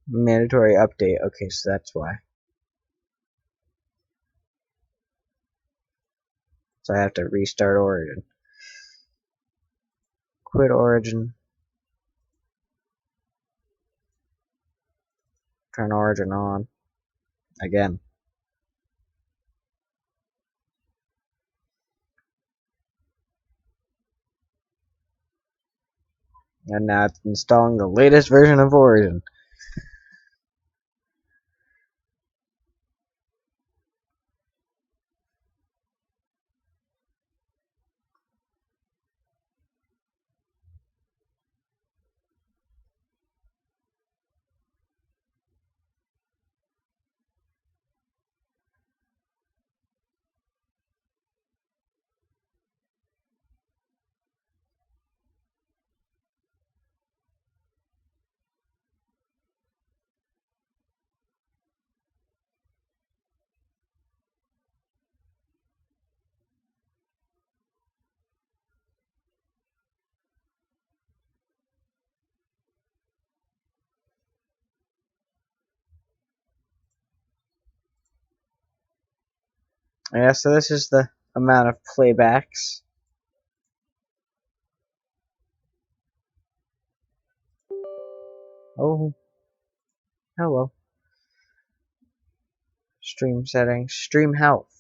Mandatory update. Okay, so that's why. So I have to restart Origin. Quit Origin. Turn Origin on. Again. And now it's installing the latest version of Origin. Yeah, so this is the amount of playbacks. Oh, hello. Stream settings. Stream health.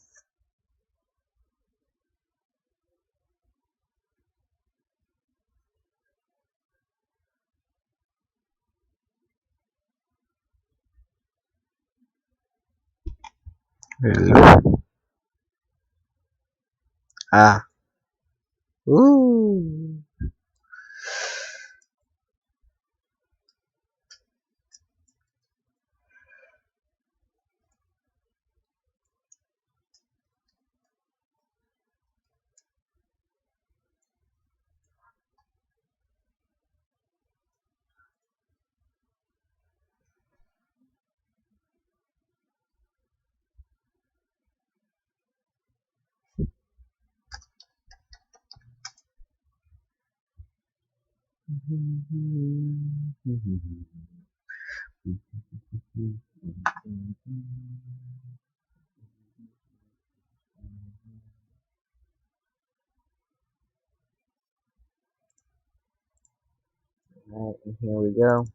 Ah. Ooh. Alright, and here we go.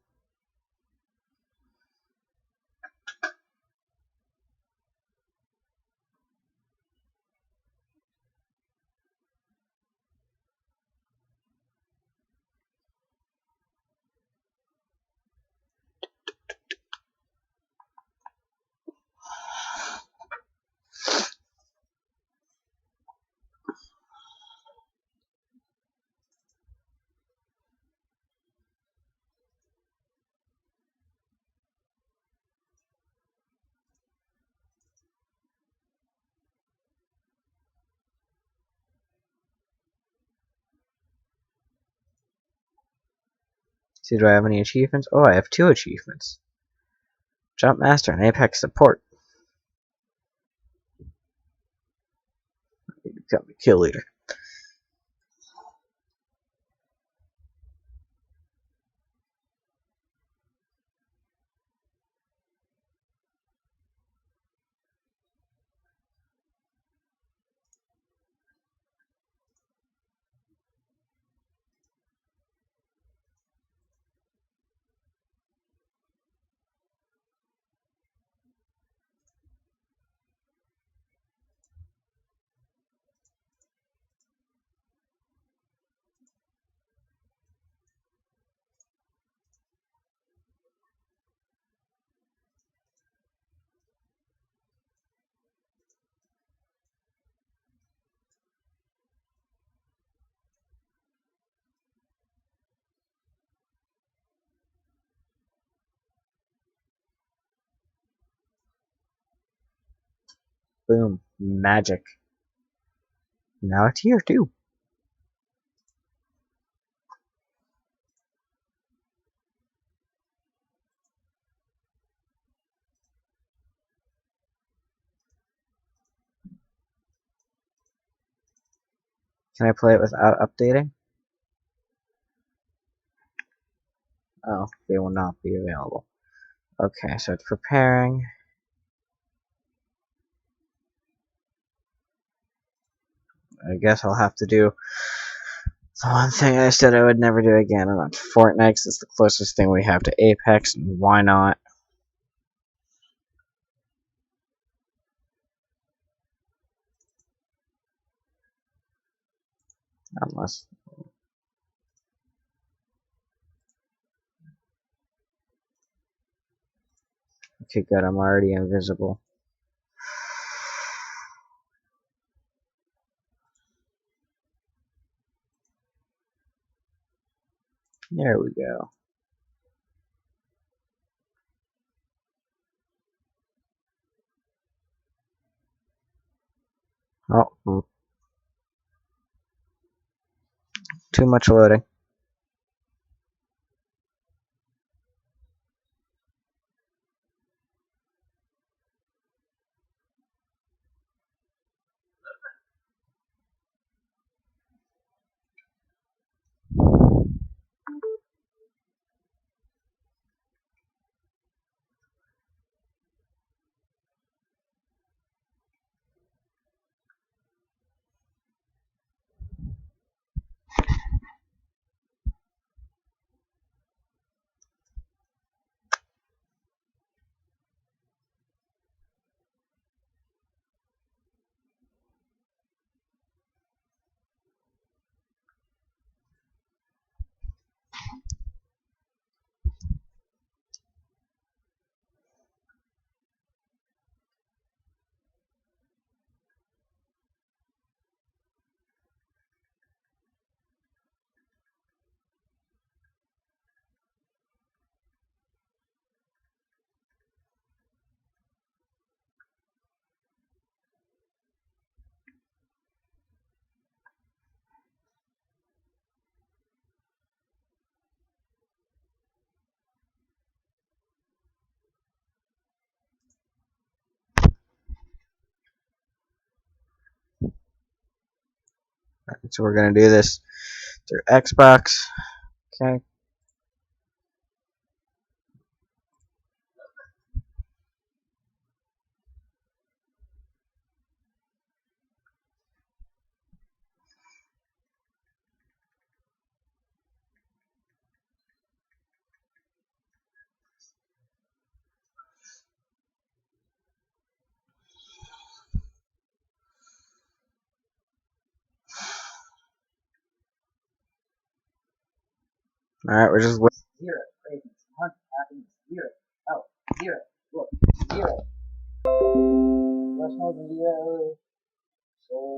See, do I have any achievements? Oh, I have 2 achievements. Jump Master and Apex Support. Become a kill leader. Boom. Magic. Now a tier 2. Can I play it without updating? Oh, they will not be available. Okay, so it's preparing. I guess I'll have to do the one thing I said I would never do again, and that's Fortnite, 'cause it's the closest thing we have to Apex, and why not? Unless... Okay, good, I'm already invisible. There we go. Oh, too much loading. So we're gonna do this through Xbox. Okay. All right, we're just waiting. Zero, crazy, hunt, happiness, zero, oh, zero, look, zero. Let's know the zero. So.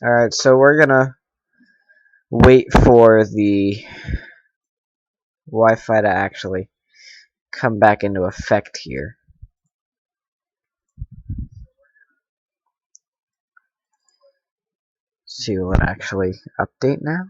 All right, so we're gonna wait for the Wi-Fi to actually come back into effect here. See, will it actually update now?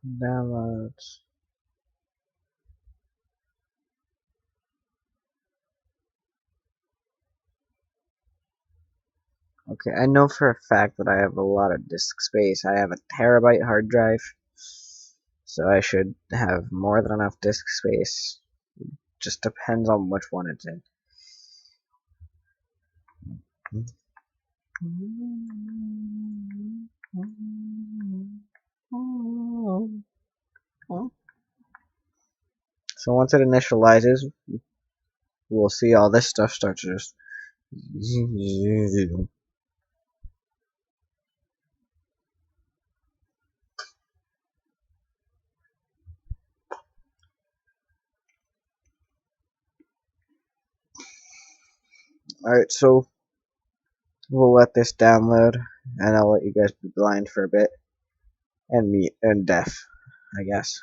Downloads. Okay, I know for a fact that I have a lot of disk space. I have a terabyte hard drive, so I should have more than enough disk space. Just depends on which one it's in. So once it initializes, we'll see all this stuff start to just. Alright, so we'll let this download, and I'll let you guys be blind for a bit, and mute and deaf, I guess.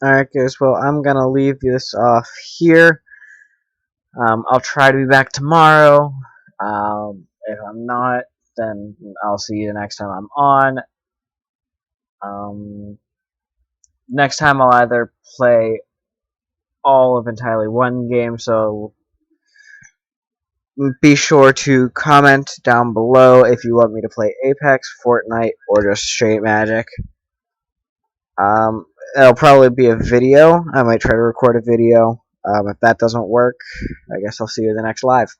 Alright guys, well I'm gonna leave this off here. I'll try to be back tomorrow. If I'm not, then I'll see you the next time I'm on. Next time I'll either play all of entirely one game, so be sure to comment down below if you want me to play Apex, Fortnite, or just straight Magic. It'll probably be a video. I might try to record a video. If that doesn't work, I guess I'll see you in the next live.